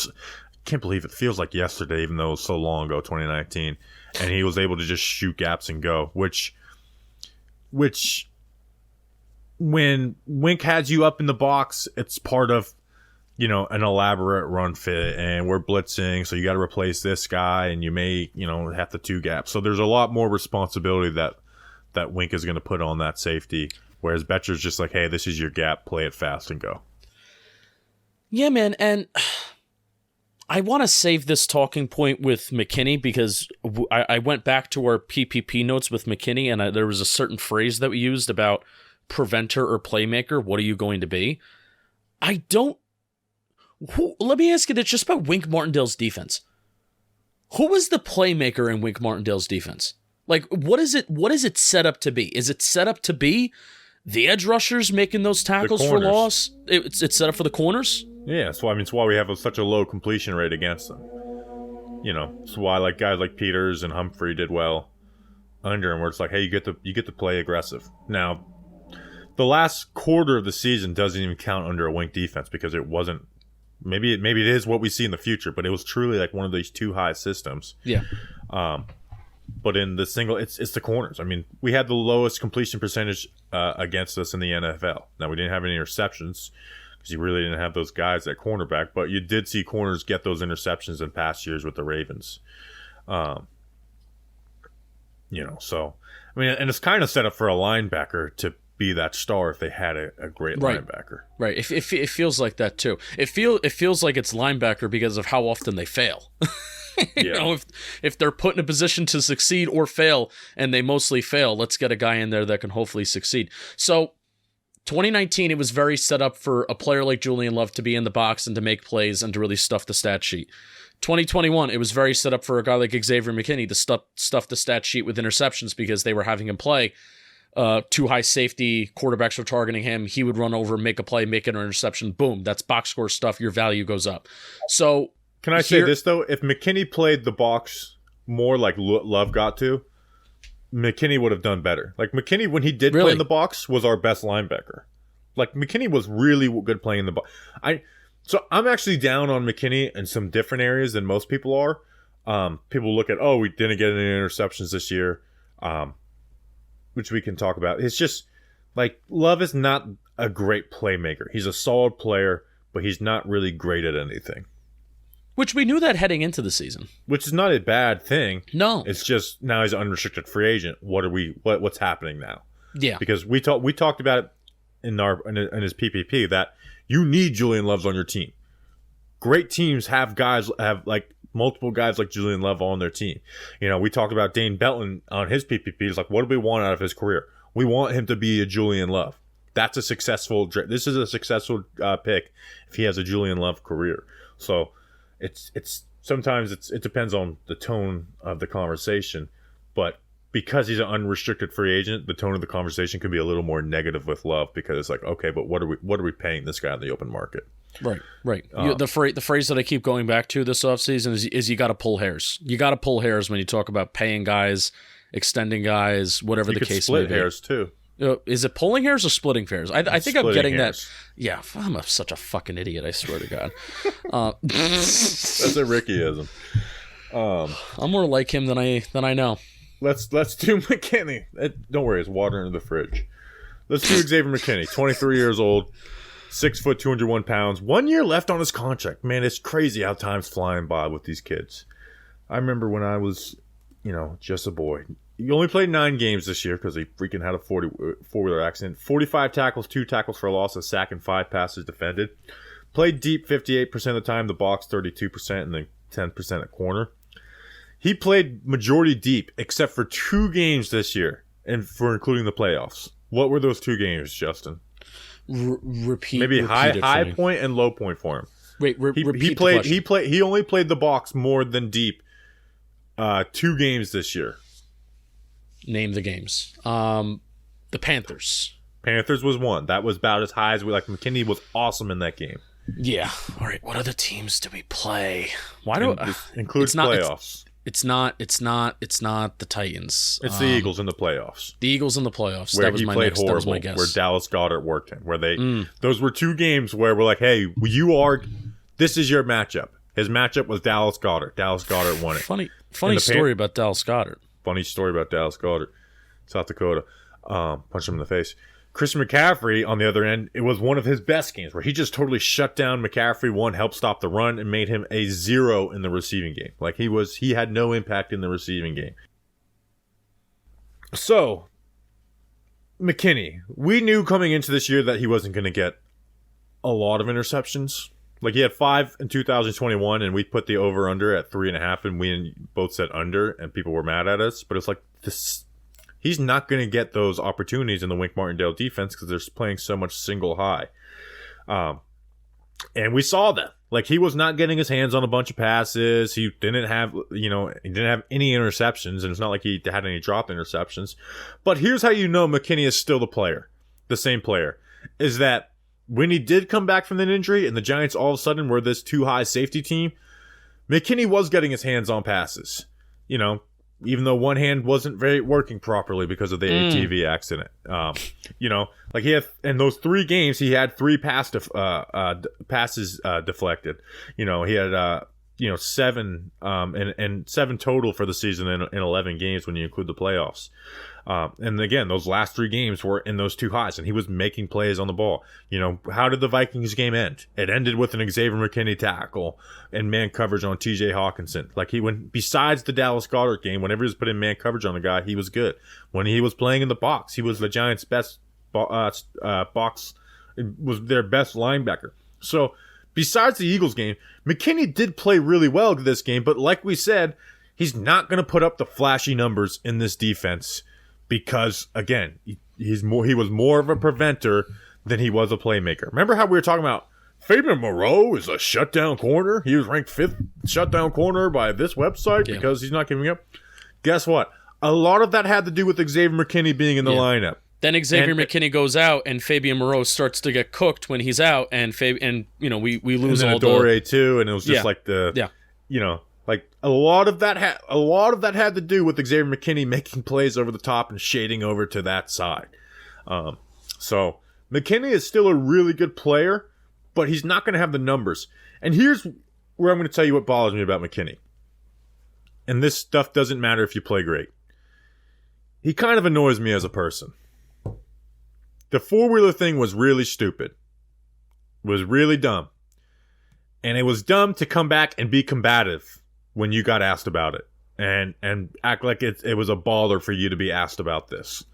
can't believe it feels like yesterday, even though it was so long ago, 2019. And he was able to just shoot gaps and go, which when Wink has you up in the box, it's part of, an elaborate run fit, and we're blitzing, so you got to replace this guy, and you may, have the 2 gaps. So there's a lot more responsibility that Wink is going to put on that safety, whereas Betcher's just like, hey, this is your gap, play it fast and go. Yeah, man, and I want to save this talking point with McKinney because I went back to our PPP notes with McKinney, and there was a certain phrase that we used about preventer or playmaker. What are you going to be? Let me ask you this just about Wink Martindale's defense. Who was the playmaker in Wink Martindale's defense? Like, what is it set up to be? Is it set up to be the edge rushers making those tackles for loss? It's set up for the corners? Yeah, so it's why we have such a low completion rate against them. It's why like guys like Peters and Humphrey did well under him, where it's like, hey, you get to play aggressive. Now, the last quarter of the season doesn't even count under a Wink defense because it wasn't. Maybe it is what we see in the future, but it was truly like one of these 2 high systems. Yeah. But in the single, it's the corners. We had the lowest completion percentage against us in the NFL. Now, we didn't have any interceptions because you really didn't have those guys at cornerback, but you did see corners get those interceptions in past years with the Ravens. So, and it's kind of set up for a linebacker to be that star if they had a great linebacker. Right. It feels like that too. It feels like it's linebacker because of how often they fail. You know, if they're put in a position to succeed or fail, and they mostly fail, let's get a guy in there that can hopefully succeed. So 2019, it was very set up for a player like Julian Love to be in the box and to make plays and to really stuff the stat sheet. 2021, it was very set up for a guy like Xavier McKinney to stuff the stat sheet with interceptions because they were having him play. Too high safety, quarterbacks were targeting him. He would run over, make a play, make an interception. Boom, that's box score stuff. Your value goes up. So can I say this, though? If McKinney played the box more like Love got to, McKinney would have done better. Like, McKinney, when he did play in the box, was our best linebacker. Like, McKinney was really good playing in the box. So I'm actually down on McKinney in some different areas than most people are. People look at, we didn't get any interceptions this year, which we can talk about. It's just, like, Love is not a great playmaker. He's a solid player, but he's not really great at anything. Which we knew that heading into the season. Which is not a bad thing. No. It's just now he's an unrestricted free agent. What's happening now? Yeah. Because we talked about it in his PPP that you need Julian Loves on your team. Great teams have like multiple guys like Julian Love on their team. You know, we talked about Dane Belton on his PPP. It's like, what do we want out of his career? We want him to be a Julian Love. This is a successful pick if he has a Julian Love career. So it's sometimes it depends on the tone of the conversation, but because he's an unrestricted free agent, the tone of the conversation could be a little more negative with Love because it's like, okay, but what are we paying this guy in the open market? Right. The phrase that I keep going back to this offseason is you got to pull hairs. You got to pull hairs when you talk about paying guys, extending guys, whatever the case may be. Split hairs too. Is it pulling hairs or splitting hairs? I think I'm getting hairs. that. Yeah, I'm such a fucking idiot. I swear to God. That's a Rickyism. I'm more like him than I know. Let's do McKinney. Don't worry, it's water in the fridge. Let's do Xavier McKinney, 23 years old, 6 foot, 201 pounds. 1 year left on his contract. Man, it's crazy how time's flying by with these kids. I remember when I was, just a boy. He only played 9 games this year because he freaking had a four-wheeler accident. 45 tackles, 2 tackles for a loss, a sack, and 5 passes defended. Played deep 58% of the time, the box 32%, and then 10% at corner. He played majority deep except for 2 games this year, and for including the playoffs. What were those 2 games, Justin? Maybe high point and low point for him. Wait, repeat the question. He only played the box more than deep 2 games this year. Name the games. The Panthers. Panthers was 1. That was about as high as we like. McKinney was awesome in that game. Yeah. All right. What other teams do we play? Includes playoffs. It's not the Titans. It's the Eagles in the playoffs. The Eagles in the playoffs. Where that was he my played next, horrible. That was my guess. Where Dallas Goedert worked in. Where those were 2 games where we're like, hey, this is your matchup. His matchup was Dallas Goedert. Dallas Goedert won it. Funny story about Dallas Goedert. Funny story about Dallas Goedert, South Dakota. Punched him in the face. Christian McCaffrey, on the other end, it was one of his best games where he just totally shut down McCaffrey, 1, helped stop the run, and made him a 0 in the receiving game. Like he had no impact in the receiving game. So, McKinney, we knew coming into this year that he wasn't going to get a lot of interceptions. Like, he had 5 in 2021, and we put the over-under at 3.5, and we both said under, and people were mad at us. But it's like, he's not going to get those opportunities in the Wink Martindale defense because they're playing so much single high. And we saw that. Like, he was not getting his hands on a bunch of passes. He didn't have, he didn't have any interceptions, and it's not like he had any dropped interceptions. But here's how you know McKinney is still the same player, is that when he did come back from an injury and the Giants all of a sudden were this too high safety team, McKinney was getting his hands on passes. Even though one hand wasn't very working properly because of the ATV accident. Like he had in those 3 games, he had 3 passes deflected. He had 7 and 7 total for the season in 11 games when you include the playoffs. And again, those last 3 games were in those 2 highs, and he was making plays on the ball. How did the Vikings game end? It ended with an Xavier McKinney tackle and man coverage on TJ Hawkinson. Like besides the Dallas Goedert game, whenever he was putting man coverage on a guy, he was good. When he was playing in the box, he was the Giants' best box was their best linebacker. So besides the Eagles game, McKinney did play really well this game, but like we said, he's not going to put up the flashy numbers in this defense because, again, he was more of a preventer than he was a playmaker. Remember how we were talking about Fabian Moreau is a shutdown corner? He was ranked 5th shutdown corner by this website because he's not giving up. Guess what? A lot of that had to do with Xavier McKinney being in the lineup. Then Xavier McKinney goes out, and Fabian Moreau starts to get cooked when he's out, and we lose all Adore too, and it was just like like a lot of that had to do with Xavier McKinney making plays over the top and shading over to that side. So McKinney is still a really good player, but he's not going to have the numbers. And here's where I'm going to tell you what bothers me about McKinney. And this stuff doesn't matter if you play great. He kind of annoys me as a person. The four-wheeler thing was really stupid. Was really dumb. And it was dumb to come back and be combative when you got asked about it. And act like it was a baller for you to be asked about this.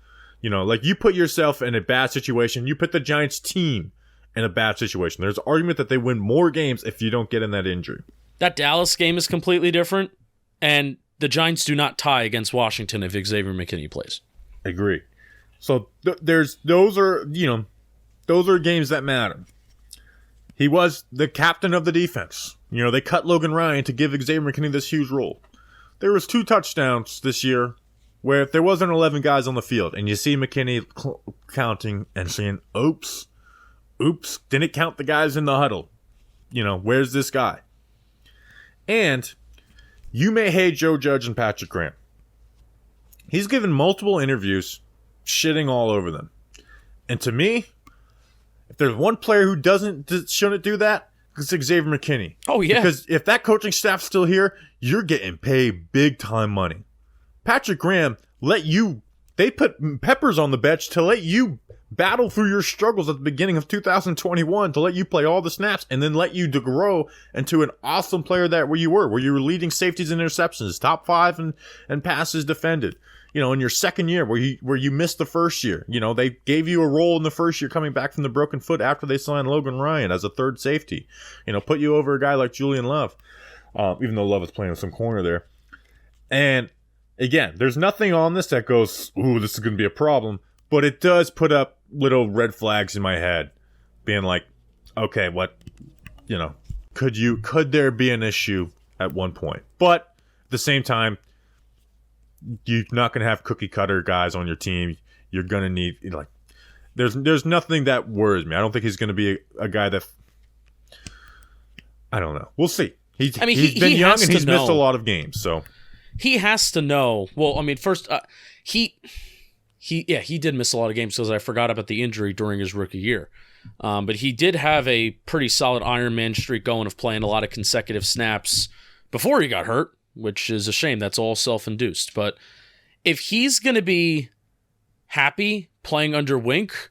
You know, like you put yourself in a bad situation. You put the Giants team in a bad situation. There's an argument that they win more games if you don't get in that injury. That Dallas game is completely different. And the Giants do not tie against Washington if Xavier McKinney plays. Agree. So those are games that matter. He was the captain of the defense. You know, they cut Logan Ryan to give Xavier McKinney this huge role. There was 2 touchdowns this year where if there wasn't 11 guys on the field and you see McKinney counting and saying, oops, didn't count the guys in the huddle. You know, where's this guy? And you may hate Joe Judge and Patrick Graham. He's given multiple interviews shitting all over them. And to me, if there's one player who shouldn't do that, it's Xavier McKinney. Oh, yeah. Because if that coaching staff's still here, you're getting paid big time money. Patrick Graham they put peppers on the bench to let you battle through your struggles at the beginning of 2021, to let you play all the snaps and then let you to grow into an awesome player where you were leading safeties and interceptions, top 5 and passes defended. You know, in your second year where you missed the first year. You know, they gave you a role in the first year coming back from the broken foot after they signed Logan Ryan as a third safety. You know, put you over a guy like Julian Love, even though Love is playing with some corner there. And again, there's nothing on this that goes, ooh, this is going to be a problem. But it does put up little red flags in my head, being like, okay, what, you know, could there be an issue at one point? But at the same time, you're not going to have cookie cutter guys on your team. You're going to need, like, there's nothing that worries me. I don't think he's going to be a guy that, I don't know. We'll see. He's been young and he's missed a lot of games, so. He has to know. Well, I mean, first, he did miss a lot of games because I forgot about the injury during his rookie year. But he did have a pretty solid Iron Man streak going of playing a lot of consecutive snaps before he got hurt, which is a shame. That's all self-induced. But if he's going to be happy playing under Wink,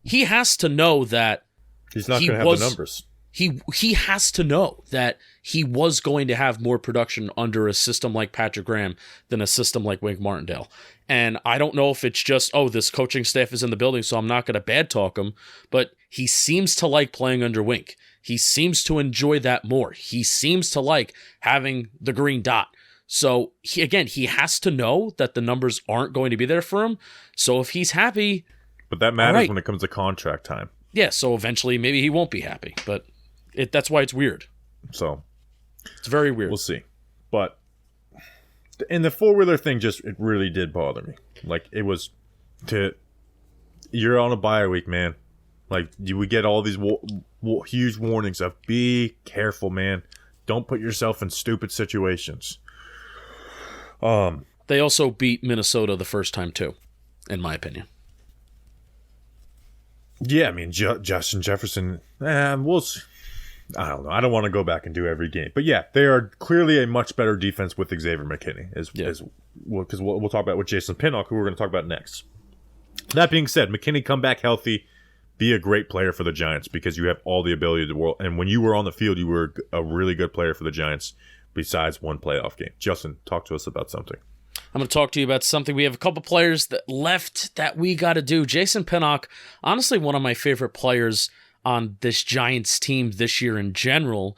he has to know that he's not going to have the numbers. He has to know that he was going to have more production under a system like Patrick Graham than a system like Wink Martindale. And I don't know if it's just, this coaching staff is in the building, so I'm not going to bad talk him, but he seems to like playing under Wink. He seems to enjoy that more. He seems to like having the green dot. So, he has to know that the numbers aren't going to be there for him. So if he's happy... But that matters when it comes to contract time. Yeah, so eventually maybe he won't be happy, but that's why it's weird. So... It's very weird. We'll see. But in the four-wheeler thing, it really did bother me. Like, it was you're on a bye week, man. Like, we get all these huge warnings of be careful, man. Don't put yourself in stupid situations. They also beat Minnesota the first time, too, in my opinion. Yeah, I mean, Justin Jefferson, we'll see. I don't know. I don't want to go back and do every game. But yeah, they are clearly a much better defense with Xavier McKinney. Because we'll talk about with Jason Pinnock, who we're going to talk about next. That being said, McKinney come back healthy, be a great player for the Giants because you have all the ability to world. And when you were on the field, you were a really good player for the Giants besides one playoff game. Justin, talk to us about something. I'm going to talk to you about something. We have a couple players that left that we got to do. Jason Pinnock, honestly, one of my favorite players on this Giants team this year in general.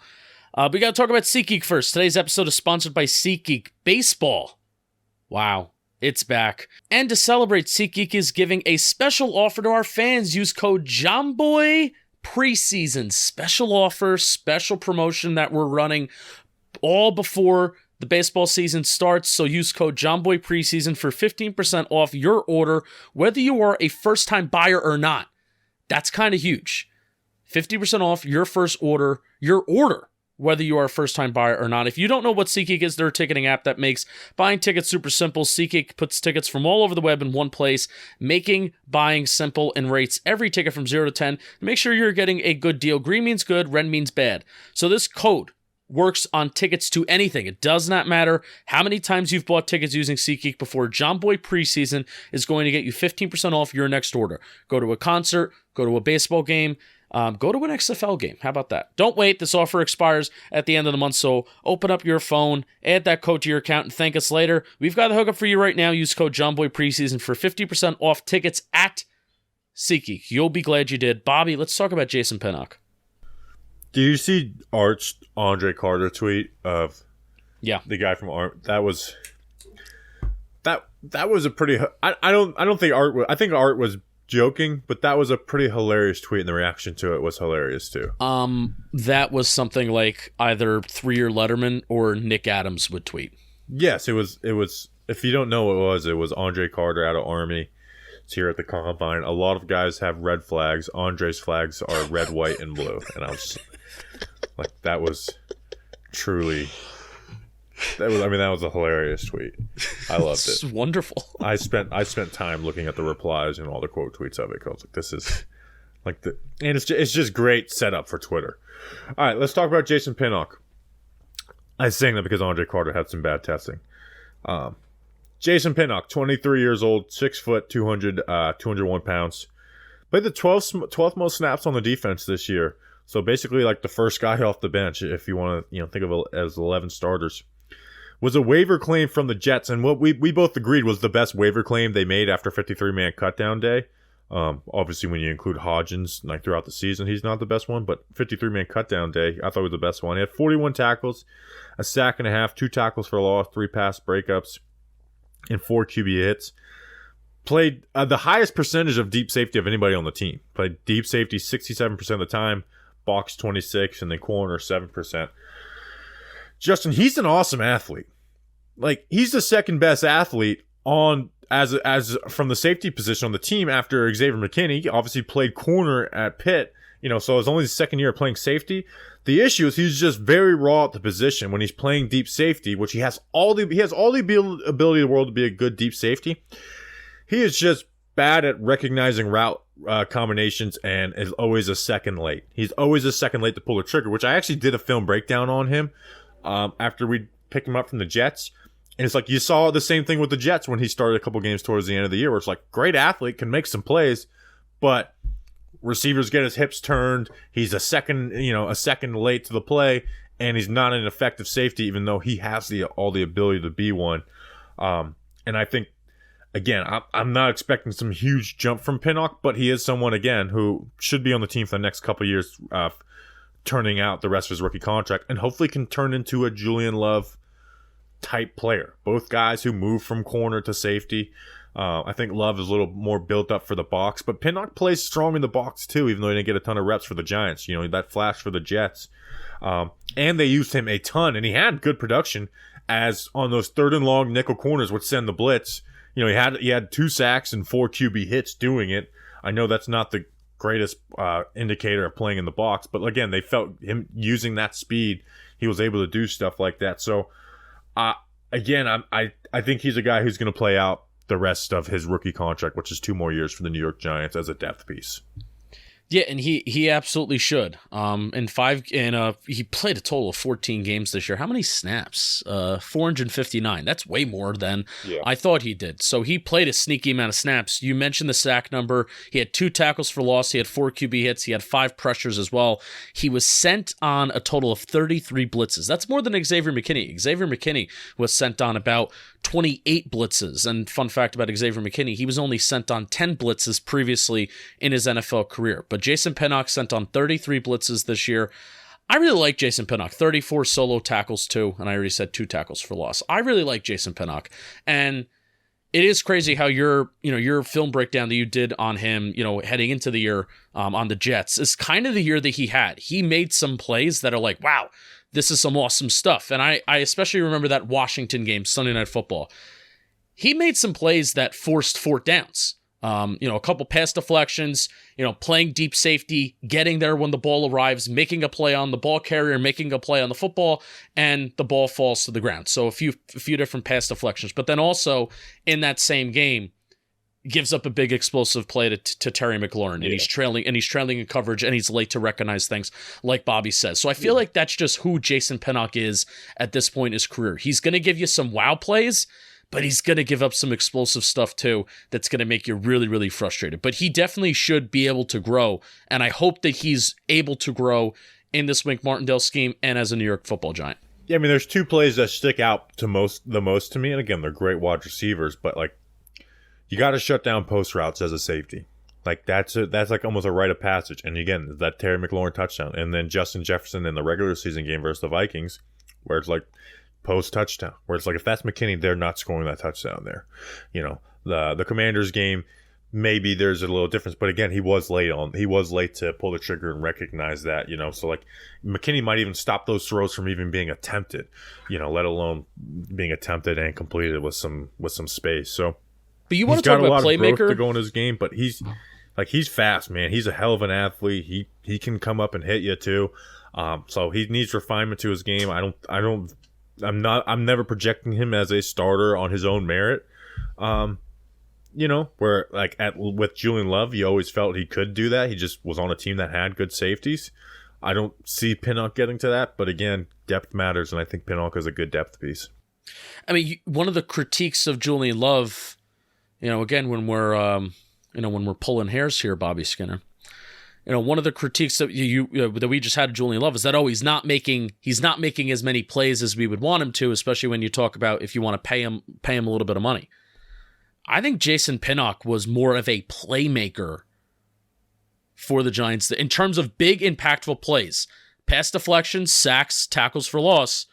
We got to talk about SeatGeek first. Today's episode is sponsored by SeatGeek. Baseball. Wow. It's back. And to celebrate, SeatGeek is giving a special offer to our fans. Use code JOHNBOY preseason. Special offer, special promotion that we're running all before the baseball season starts. So use code JOHNBOY preseason for 15% off your order, whether you are a first-time buyer or not. That's kind of huge. 50% off your first order, whether you are a first-time buyer or not. If you don't know what SeatGeek is, they're a ticketing app that makes buying tickets super simple. SeatGeek puts tickets from all over the web in one place, making buying simple, and rates every ticket from 0 to 10. Make sure you're getting a good deal. Green means good, red means bad. So this code works on tickets to anything. It does not matter how many times you've bought tickets using SeatGeek before. JOHNBOY preseason is going to get you 15% off your next order. Go to a concert, go to a baseball game, go to an XFL game. How about that? Don't wait. This offer expires at the end of the month, so open up your phone, add that code to your account, and thank us later. We've got the hookup for you right now. Use code JOHNBOY preseason for 50% off tickets at SeatGeek. You'll be glad you did. Bobby, let's talk about Jason Pinnock. Did you see Art's Andre Carter tweet of the guy from Art? That was a pretty. I don't think Art. I think Art was joking, but that was a pretty hilarious tweet, and the reaction to it was hilarious too. That was something like either 3-year Letterman or Nick Adams would tweet. Yes, it was. If you don't know what it was Andre Carter out of Army. It's here at the Combine. A lot of guys have red flags. Andre's flags are red, white, and blue, and I was like, that was truly. That was a hilarious tweet. I loved it. It's wonderful. I spent time looking at the replies and all the quote tweets of it. I was like, this is and it's just great setup for Twitter. All right, let's talk about Jason Pinnock. I was saying that because Andre Carter had some bad testing. Jason Pinnock, 23 years old, 6 foot, 201 pounds. Played the 12th most snaps on the defense this year. So basically like the first guy off the bench, if you want to think of it as 11 starters. Was a waiver claim from the Jets, and what we both agreed was the best waiver claim they made after 53-man cutdown day. Obviously, when you include Hodgins throughout the season, he's not the best one, but 53-man cutdown day, I thought was the best one. He had 41 tackles, a sack and a half, 2 tackles for loss, 3 pass breakups, and 4 QB hits. Played the highest percentage of deep safety of anybody on the team. Played deep safety 67% of the time, box 26%, and then corner 7%. Justin, he's an awesome athlete. He's the second best athlete on as from the safety position on the team after Xavier McKinney. He obviously played corner at Pitt, so it's only his second year playing safety. The issue is he's just very raw at the position when he's playing deep safety, which he has all the ability in the world to be a good deep safety. He is just bad at recognizing route combinations and is always a second late. He's always a second late to pull the trigger, which I actually did a film breakdown on him after we picked him up from the Jets. And it's like you saw the same thing with the Jets when he started a couple games towards the end of the year, where it's like, great athlete, can make some plays, but receivers get his hips turned. He's a second late to the play, and he's not an effective safety, even though he has all the ability to be one. And I think, again, I'm not expecting some huge jump from Pinnock, but he is someone, again, who should be on the team for the next couple of years, turning out the rest of his rookie contract, and hopefully can turn into a Julian Love type player. Both guys who move from corner to safety. I think Love is a little more built up for the box, but Pinnock plays strong in the box too, even though he didn't get a ton of reps for the Giants. That flash for the Jets. And they used him a ton, and he had good production as on those third and long nickel corners would send the blitz. He had 2 sacks and 4 QB hits doing it. I know that's not the greatest indicator of playing in the box, but again, they felt him using that speed. He was able to do stuff like that. So again, I think he's a guy who's going to play out the rest of his rookie contract, which is 2 more years for the New York Giants as a depth piece. Yeah, and he absolutely should. He played a total of 14 games this year. How many snaps? 459. That's way more than I thought he did. So he played a sneaky amount of snaps. You mentioned the sack number. He had 2 tackles for loss. He had 4 QB hits. He had 5 pressures as well. He was sent on a total of 33 blitzes. That's more than Xavier McKinney. Xavier McKinney was sent on about 28 blitzes. And fun fact about Xavier McKinney, he was only sent on 10 blitzes previously in his NFL career. But Jason Pinnock sent on 33 blitzes this year. I really like Jason Pinnock. 34 solo tackles too, and I already said 2 tackles for loss. I really like Jason Pinnock. And it is crazy how your film breakdown that you did on him, heading into the year on the Jets is kind of the year that he had. He made some plays that are like, wow, this is some awesome stuff. And I especially remember that Washington game, Sunday Night Football. He made some plays that forced 4th downs. A couple pass deflections, playing deep safety, getting there when the ball arrives, making a play on the ball carrier, making a play on the football, and the ball falls to the ground. So a few different pass deflections. But then also in that same game, gives up a big explosive play to Terry McLaurin, and he's trailing in coverage, and he's late to recognize things, like Bobby says. So I feel like that's just who Jason Pinnock is at this point in his career. He's going to give you some wow plays, but he's going to give up some explosive stuff too that's going to make you really, really frustrated. But he definitely should be able to grow, and I hope that he's able to grow in this Wink Martindale scheme and as a New York Football Giant. Yeah, I mean, there's 2 plays that stick out the most to me, and again, they're great wide receivers, but like, you got to shut down post routes as a safety. Like that's like almost a rite of passage. And again, that Terry McLaurin touchdown, and then Justin Jefferson in the regular season game versus the Vikings, where it's like post touchdown, where it's like if that's McKinney, they're not scoring that touchdown there. The Commanders game, maybe there's a little difference, but again, he was late to pull the trigger and recognize that. So like McKinney might even stop those throws from even being attempted. Let alone being attempted and completed with some space. So. But you want to talk about playmaker? He's got a lot of growth to go in his game, but he's fast, man. He's a hell of an athlete. He can come up and hit you too. So he needs refinement to his game. I'm never projecting him as a starter on his own merit. Where like with Julian Love, you always felt he could do that. He just was on a team that had good safeties. I don't see Pinnock getting to that, but again, depth matters, and I think Pinnock is a good depth piece. I mean, one of the critiques of Julian Love, again, when we're pulling hairs here, Bobby Skinner, one of the critiques that that we just had of Julian Love is that he's not making as many plays as we would want him to, especially when you talk about if you want to pay him a little bit of money. I think Jason Pinnock was more of a playmaker for the Giants in terms of big impactful plays, pass deflections, sacks, tackles for loss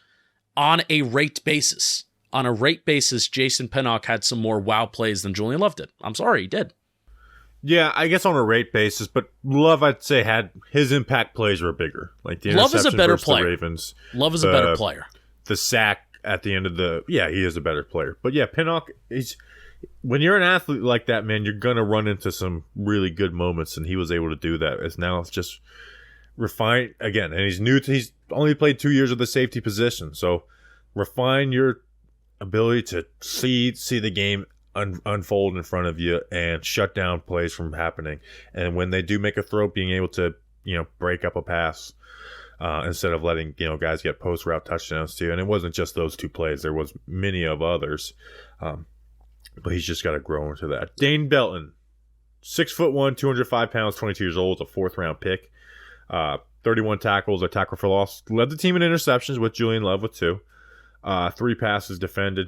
on a rate basis. On a rate basis, Jason Pinnock had some more wow plays than Julian Love did. I'm sorry, he did. Yeah, I guess on a rate basis, but Love, I'd say, had his impact plays were bigger. Like the Love is a better player. The Ravens, Love is a better player. The sack at the end of he is a better player. But yeah, Pinnock, when you're an athlete like that, man, you're gonna run into some really good moments, and he was able to do that. It's just refine again, and he's only played 2 years of the safety position, so refine your ability to see the game unfold in front of you and shut down plays from happening. And when they do make a throw, being able to break up a pass instead of letting guys get post route touchdowns too. And it wasn't just those 2 plays; there was many of others. But he's just got to grow into that. Dane Belton, 6'1", 205 pounds, 22 years old, a 4th round pick, 31 tackles, a tackle for loss, led the team in interceptions with Julian Love with 2. 3 passes defended.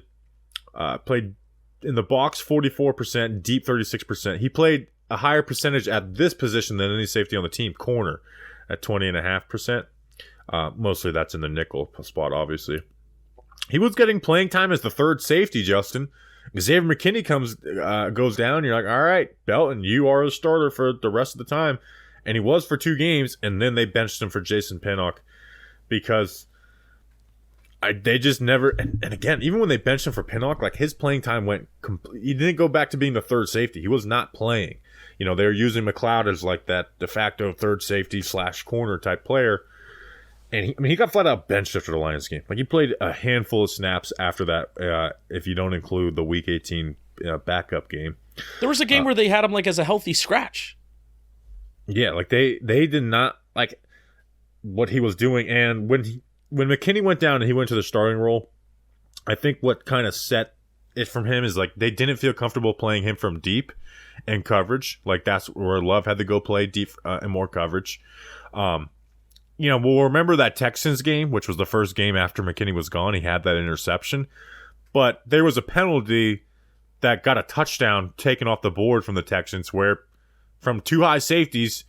Played in the box 44%, deep 36%. He played a higher percentage at this position than any safety on the team, corner, at 20.5%. Mostly that's in the nickel spot, obviously. He was getting playing time as the 3rd safety, Justin. Xavier McKinney goes down. You're like, all right, Belton, you are the starter for the rest of the time. And he was for 2 games, and then they benched him for Jason Pinnock because they just never, and again, even when they benched him for Pinnock, like his playing time he didn't go back to being the 3rd safety. He was not playing. They were using McLeod as like that de facto 3rd safety / corner type player. And he got flat out benched after the Lions game. Like he played a handful of snaps after that, if you don't include the Week 18 backup game. There was a game where they had him like as a healthy scratch. Yeah, like they did not like what he was doing. And when McKinney went down and he went to the starting role, I think what kind of set it from him is like they didn't feel comfortable playing him from deep and coverage. Like that's where Love had to go play deep and more coverage. We'll remember that Texans game, which was the first game after McKinney was gone. He had that interception. But there was a penalty that got a touchdown taken off the board from the Texans where from two high safeties,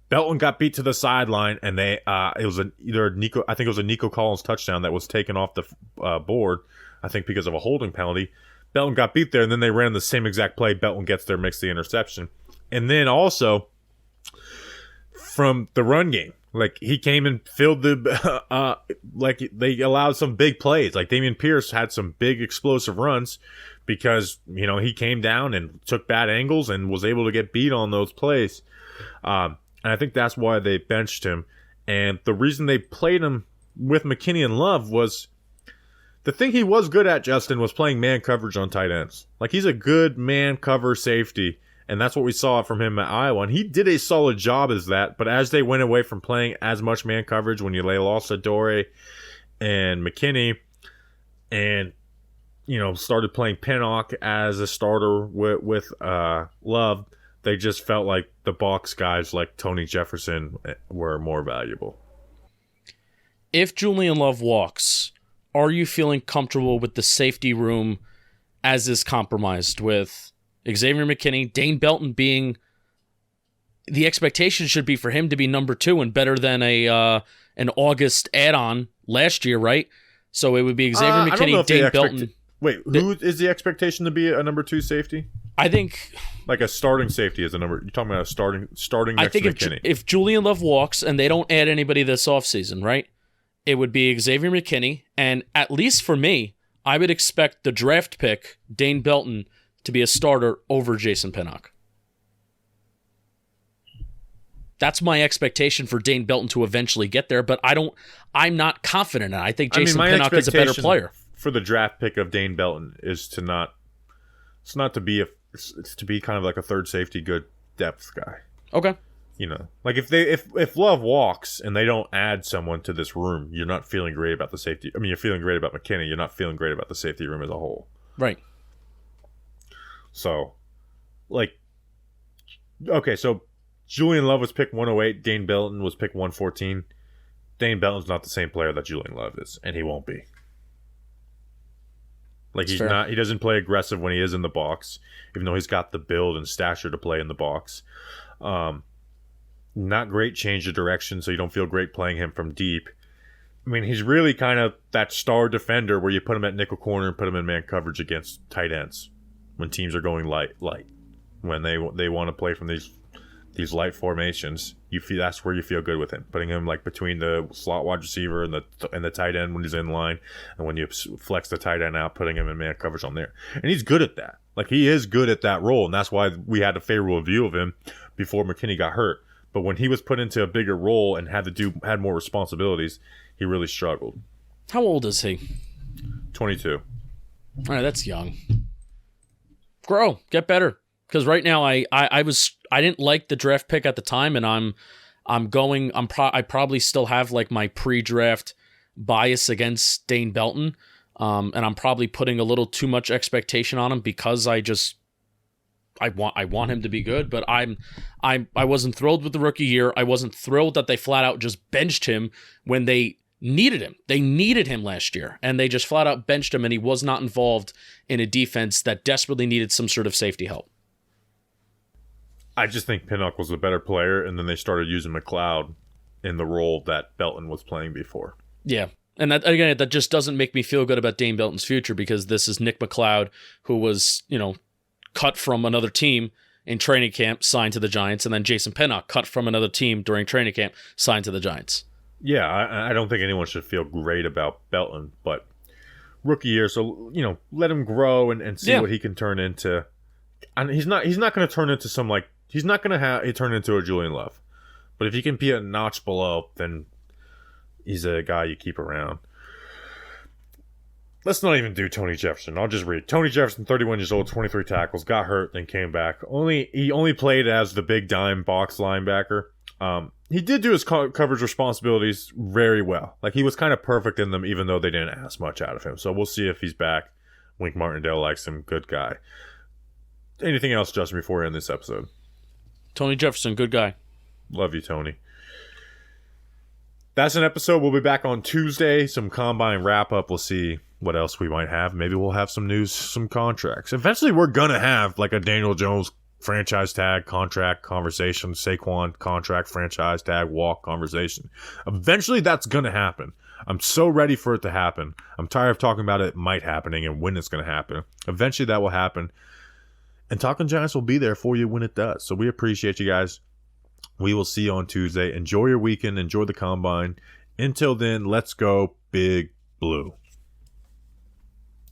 Belton got beat to the sideline, and it was I think it was a Nico Collins touchdown that was taken off the board, I think because of a holding penalty. Belton got beat there, and then they ran the same exact play. Belton gets there, makes the interception. And then also from the run game, like he came and filled the like they allowed some big plays. Like Dameon Pierce had some big explosive runs because he came down and took bad angles and was able to get beat on those plays. And I think that's why they benched him. And the reason they played him with McKinney and Love was the thing he was good at, Justin, was playing man coverage on tight ends. Like he's a good man cover safety. And that's what we saw from him at Iowa. And he did a solid job as that. But as they went away from playing as much man coverage, when you lost Adore and McKinney and, started playing Pinnock as a starter with Love, they just felt like the box guys like Tony Jefferson were more valuable. If Julian Love walks, are you feeling comfortable with the safety room as is compromised with Xavier McKinney, Dane Belton being the expectation should be for him to be number 2 and better than an August add-on last year, right? So it would be Xavier McKinney, Dane Belton. Wait, who is the expectation to be a number 2 safety? I think like a starting safety is a number. You're talking about a starting next to McKinney. If Julian Love walks and they don't add anybody this offseason, right? It would be Xavier McKinney, and at least for me, I would expect the draft pick, Dane Belton, to be a starter over Jason Pinnock. That's my expectation for Dane Belton to eventually get there, but I'm not confident in it. I think Jason Pinnock is a better player. For the draft pick of Dane Belton is to be kind of like a third safety, good depth guy. Okay. Like if Love walks and they don't add someone to this room, you're not feeling great about the safety. I mean, you're feeling great about McKinney. You're not feeling great about the safety room as a whole. Right. So, so Julian Love was picked 108. Dane Belton was picked 114. Dane Belton's not the same player that Julian Love is, and he won't be. Like he's not. He doesn't play aggressive when he is in the box, even though he's got the build and stature to play in the box. Not great change of direction, so you don't feel great playing him from deep. I mean, he's really kind of that star defender where you put him at nickel corner and put him in man coverage against tight ends when teams are going light. When they want to play from these light formations, that's where you feel good with him. Putting him like between the slot wide receiver and the tight end when he's in line, and when you flex the tight end out, putting him in man coverage on there. And he's good at that. Like he is good at that role, and that's why we had a favorable view of him before McKinney got hurt. But when he was put into a bigger role and had more responsibilities, he really struggled. How old is he? 22. All right, that's young. Grow, get better. Because right now I didn't like the draft pick at the time, and I probably still have like my pre-draft bias against Dane Belton, and I'm probably putting a little too much expectation on him because I want him to be good, but I wasn't thrilled with the rookie year. I wasn't thrilled that they flat out just benched him when they needed him. They needed him last year, and they just flat out benched him, and he was not involved in a defense that desperately needed some sort of safety help. I just think Pinnock was a better player, and then they started using McLeod in the role that Belton was playing before. Yeah. And that just doesn't make me feel good about Dane Belton's future, because this is Nick McLeod, who was, cut from another team in training camp, signed to the Giants, and then Jason Pinnock, cut from another team during training camp, signed to the Giants. Yeah, I don't think anyone should feel great about Belton, but rookie year, so let him grow and see what he can turn into. And he's not going to turn into he's not going to turn into a Julian Love, but if he can be a notch below, then he's a guy you keep around. Let's not even do Tony Jefferson. I'll just read. Tony Jefferson, 31 years old, 23 tackles, got hurt, then came back. He only played as the big dime box linebacker. He did do his coverage responsibilities very well. Like, he was kind of perfect in them, even though they didn't ask much out of him. So we'll see if he's back. Wink Martindale likes him. Good guy. Anything else, Justin, before we end this episode? Tony Jefferson, good guy. Love you, Tony. That's an episode. We'll be back on Tuesday. Some combine wrap-up. We'll see what else we might have. Maybe we'll have some news, some contracts. Eventually, we're going to have like a Daniel Jones franchise tag contract conversation, Saquon contract franchise tag walk conversation. Eventually, that's going to happen. I'm so ready for it to happen. I'm tired of talking about it might happening and when it's going to happen. Eventually, that will happen. And Talking Giants will be there for you when it does. So we appreciate you guys. We will see you on Tuesday. Enjoy your weekend. Enjoy the combine. Until then, let's go Big Blue.